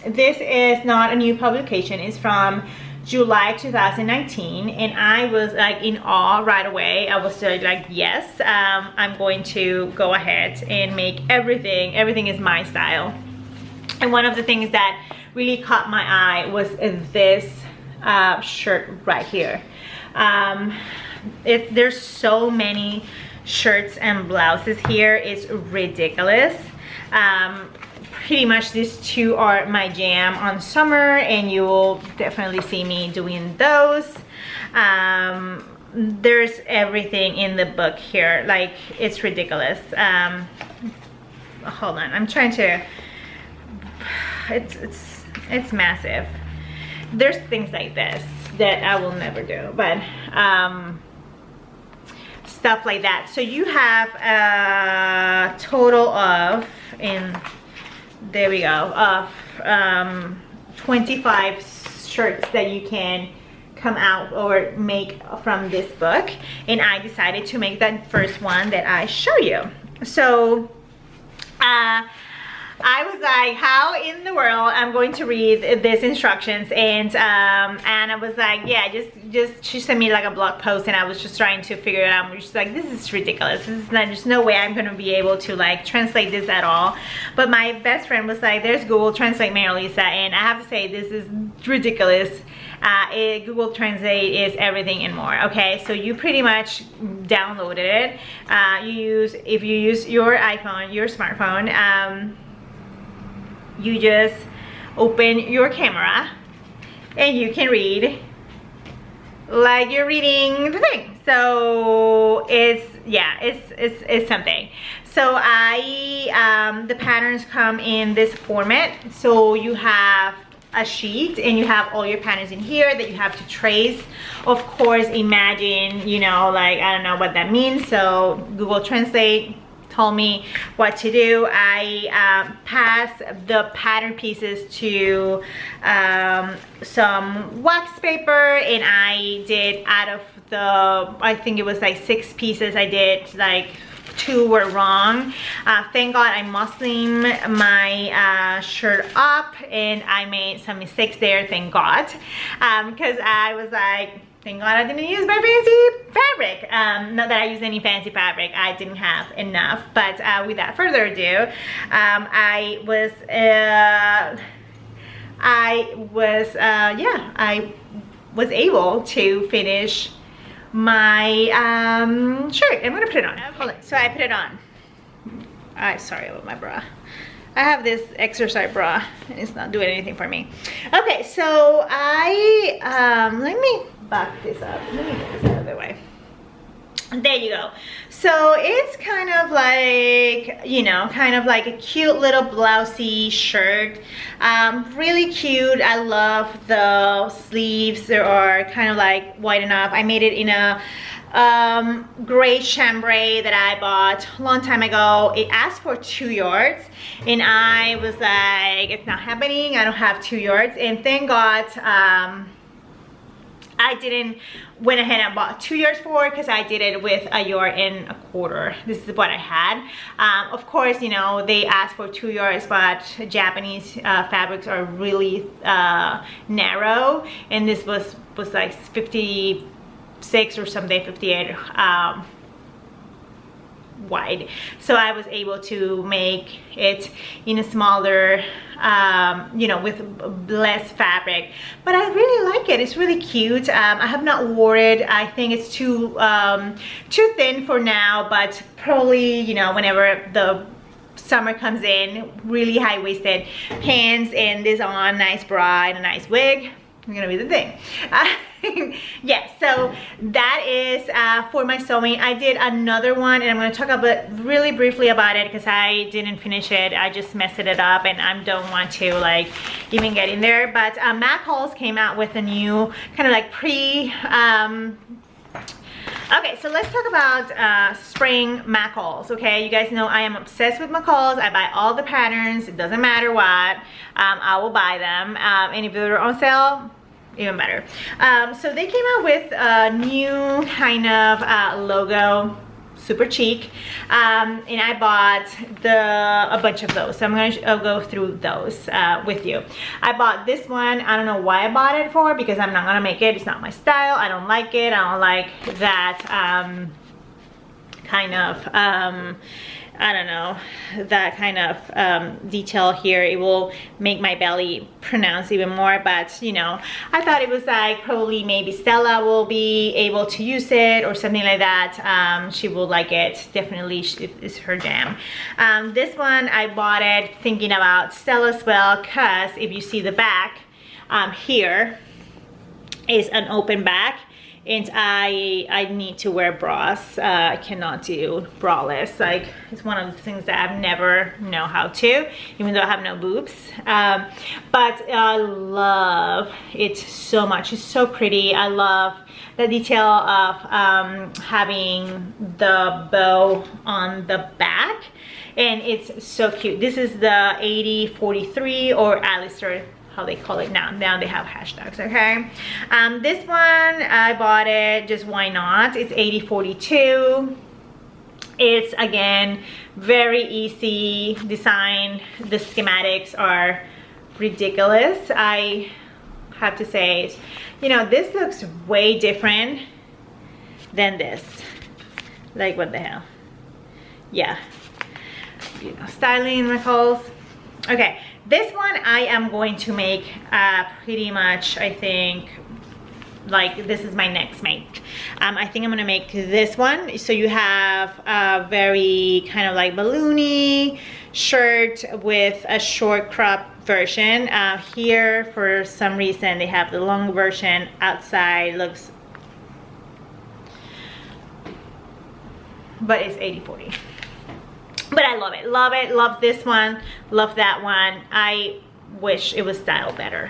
This is not a new publication, it's from July 2019, and I was like in awe right away. I was like, yes, I'm going to go ahead and make everything is my style. And one of the things that really caught my eye was this shirt right here. There's so many shirts and blouses here, it's ridiculous. Pretty much these two are my jam on summer, and you will definitely see me doing those. There's everything in the book here, like it's ridiculous. Hold on, I'm trying to, it's massive. There's things like this that I will never do, but stuff like that. So you have a total of, there we go, of 25 shirts that you can come out or make from this book, and I decided to make that first one that I show you. So I was like, how in the world I'm going to read these instructions? And Anna was like, yeah, just she sent me like a blog post, and I was just trying to figure it out. I'm just like, this is ridiculous. This is not, there's no way I'm gonna be able to like translate this at all. But my best friend was like, there's Google Translate, Mary Lisa, and I have to say, this is ridiculous. Google Translate is everything and more. Okay, so you pretty much downloaded it. If you use your iPhone, your smartphone, you just open your camera and you can read like you're reading the thing. So it's something. So the patterns come in this format. So you have a sheet and you have all your patterns in here that you have to trace. Of course, imagine, you know, like, I don't know what that means. So Google Translate told me what to do. I passed the pattern pieces to some wax paper, and I did, out of the, I think it was like 6 pieces, I did like 2 were wrong. Thank God I muslim my shirt up, and I made some mistakes there, thank God, because I was like, thank God I didn't use my fancy fabric. Not that I use any fancy fabric, I didn't have enough. But without further ado, I was able to finish my shirt. I'm gonna put it on. Okay. Hold on. So I put it on. I'm sorry about my bra. I have this exercise bra and it's not doing anything for me. Okay, so let me back this up. Let me get this out of the way. There you go. So it's kind of like, you know, kind of like a cute little blousey shirt. Really cute. I love the sleeves. They are kind of like wide enough. I made it in a gray chambray that I bought a long time ago. It asked for 2 yards, and I was like, it's not happening. I don't have 2 yards, and thank God I didn't went ahead and bought 2 yards for because I did it with 1.25 yards. This is what I had. Of course, you know, they asked for 2 yards, but Japanese fabrics are really narrow, and this was like 56 or something, 58 wide. So I was able to make it in a smaller, you know, with less fabric, but I really like it. It's really cute. I have not worn it. I think it's too thin for now, but probably, you know, whenever the summer comes in, really high-waisted pants and this on, nice bra and a nice wig, it's gonna be the thing. Yes, so that is for my sewing. I did another one, and I'm going to talk about really briefly about it because I didn't finish it. I just messed it up, and I don't want to like even get in there. But Mac Halls came out with a new kind of like okay, so let's talk about spring Mac Halls. Okay, you guys know I am obsessed with Mac Halls. I buy all the patterns. It doesn't matter what. I will buy them, and if they're on sale, even better. So they came out with a new kind of logo, super chic, and I bought a bunch of those. So I'm gonna go through those with you. I bought this one. I don't know why I bought it for, because I'm not gonna make it. It's not my style. I don't like it. I don't like that kind of I don't know, that kind of detail here. It will make my belly pronounce even more, but you know, I thought it was like probably maybe Stella will be able to use it or something like that. She will like it. Definitely it's her jam. This one I bought it thinking about Stella as well, because if you see the back, here is an open back, and I need to wear bras. I cannot do braless. Like, it's one of the things that I've never know how to, even though I have no boobs. But I love it so much. It's so pretty. I love the detail of having the bow on the back, and it's so cute. This is the 8043 or Alistair, how they call it now. Now they have hashtags, okay? This one, I bought it just why not. It's 8042. It's, again, very easy design. The schematics are ridiculous. I have to say, you know, this looks way different than this. Like, what the hell? Yeah. You know, styling recalls. Okay. This one I am going to make pretty much, I think, like this is my next make. I think I'm gonna make this one. So you have a very kind of like balloony shirt with a short crop version. Here, for some reason, they have the long version. Outside looks, but it's 80/40. But I love it, love this one, love that one. I wish it was styled better.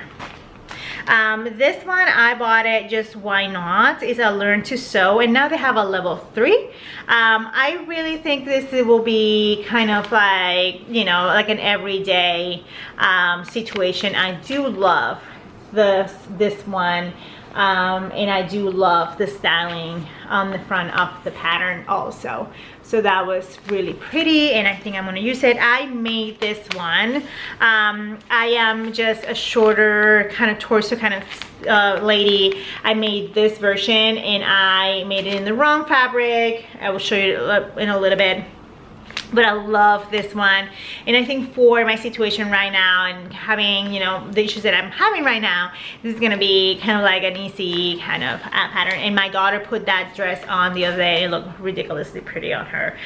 This one, I bought it just why not. It's a learn to sew, and now they have a level 3. I really think this will be kind of like, you know, like an everyday situation. I do love this one. And I do love the styling on the front of the pattern also. So that was really pretty, and I think I'm gonna use it. I made this one. I am just a shorter kind of torso kind of lady. I made this version, and I made it in the wrong fabric. I will show you in a little bit. But I love this one, and I think for my situation right now and having, you know, the issues that I'm having right now, this is gonna be kind of like an easy kind of pattern. And my daughter put that dress on the other day. It looked ridiculously pretty on her.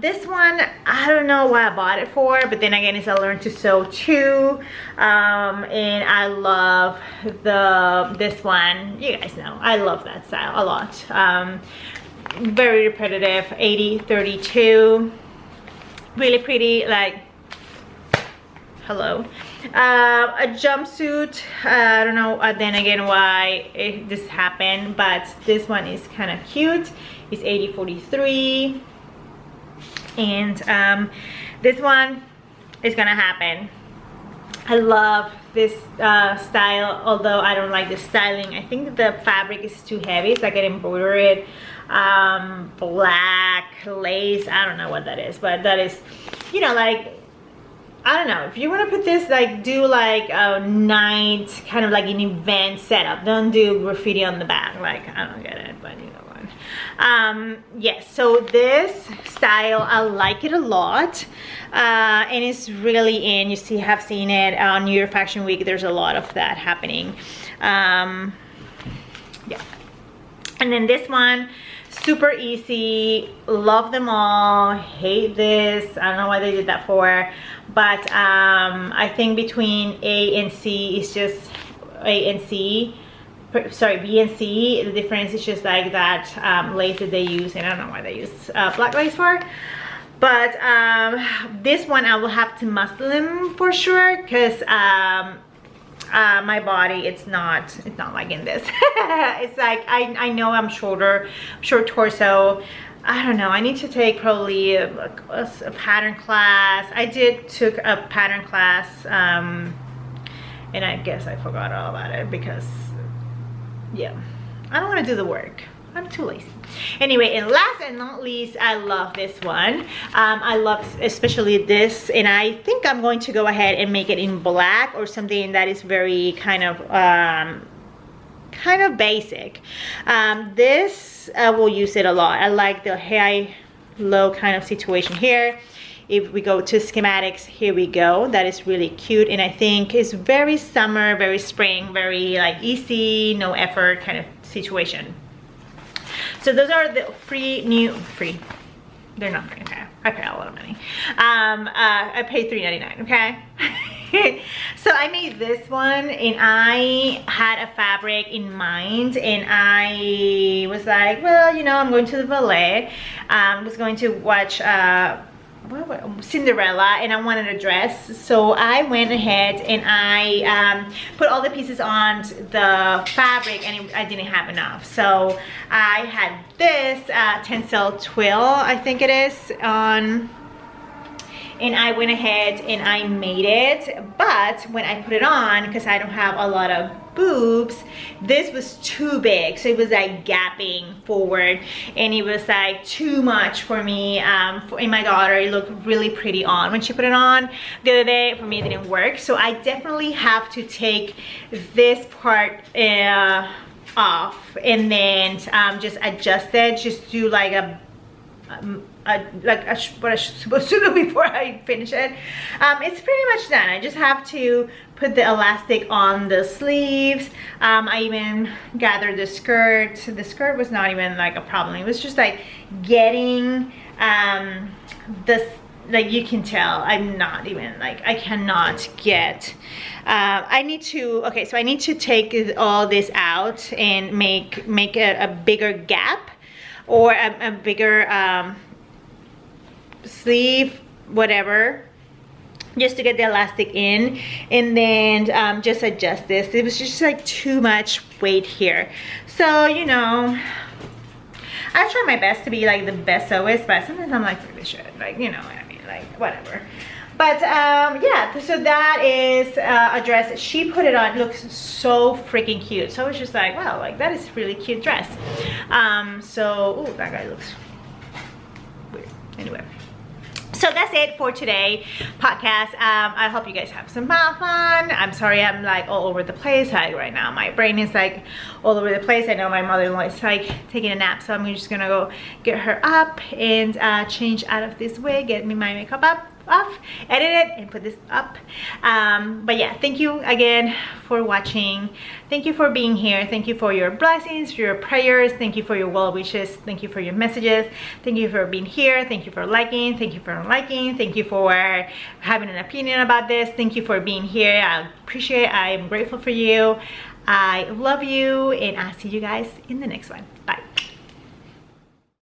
This one, I don't know what I bought it for, but then again, it's a learn to sew too. And I love this one. You guys know I love that style a lot. Very repetitive. 8032. Really pretty, like, hello. A jumpsuit, I don't know then again why this happened, but this one is kind of cute. It's 8043, and this one is gonna happen. I love this style, although I don't like the styling. I think the fabric is too heavy. It's like an embroidered black lace. I don't know what that is, but that is, you know, like, I don't know, if you want to put this, like, do like a night kind of like an event setup. Don't do graffiti on the back. Like, I don't get it, but you know what. Yes, so this style, I like it a lot. And it's really in. You see, have seen it on New York Fashion Week. There's a lot of that happening. Yeah. And then this one, super easy, love them all, hate this. I don't know why they did that for, but I think between A and C is just A and C, sorry, B and C. The difference is just like that lace that they use, and I don't know why they use black lace for. But this one I will have to muscle them for sure, because my body, it's not liking this. It's like, I know I'm short torso. I don't know, I need to take probably a pattern class. I took a pattern class, and I guess I forgot all about it because, yeah, I don't want to do the work. I'm too lazy. Anyway, and last and not least, I love this one. I love especially this, and I think I'm going to go ahead and make it in black or something that is very kind of basic. This I will use it a lot. I like the high-low kind of situation here. If we go to schematics, here we go. That is really cute, and I think it's very summer, very spring, very like easy, no effort kind of situation. So those are the free. They're not free, okay? I pay a lot of money. I paid $3.99, okay? So I made this one, and I had a fabric in mind, and I was like, well, you know, I'm going to the ballet. I was going to watch Cinderella, and I wanted a dress, so I went ahead and I put all the pieces on the fabric, and I didn't have enough, so I had this tencel twill, I think it is, on, and I went ahead and I made it. But when I put it on, because I don't have a lot of boobs, this was too big, so it was like gapping forward, and it was like too much for me. And my daughter, it looked really pretty on when she put it on the other day. For me, it didn't work, so I definitely have to take this part off, and then just adjust it, just do like what I'm supposed to do before I finish it. It's pretty much done. I just have to put the elastic on the sleeves. I even gathered the skirt. The skirt was not even like a problem. It was just like getting this, like, you can tell I'm not even like, I cannot get, I need to, okay, so I need to take all this out and make a bigger gap, or a bigger sleeve, whatever, just to get the elastic in, and then just adjust this. It was just like too much weight here, so you know, I try my best to be like the best sewist, but sometimes I'm like, really shit, like, you know what I mean, like, whatever. But yeah, so that is a dress. She put it on, it looks so freaking cute, so I was just like, wow, like, that is a really cute dress. So, oh, that guy looks weird. Anyway, so that's it for today podcast. I hope you guys have some fun. I'm sorry I'm like all over the place. Like right now my brain is like all over the place. I know my mother-in-law is like taking a nap, so I'm just gonna go get her up and change out of this wig, get me my makeup off, edit it, and put this up. But yeah, thank you again for watching. Thank you for being here. Thank you for your blessings, for your prayers. Thank you for your well wishes. Thank you for your messages. Thank you for being here. Thank you for liking. Thank you for unliking. Thank you for having an opinion about this. Thank you for being here. I appreciate it. I am grateful for you. I love you, and I'll see you guys in the next one. Bye.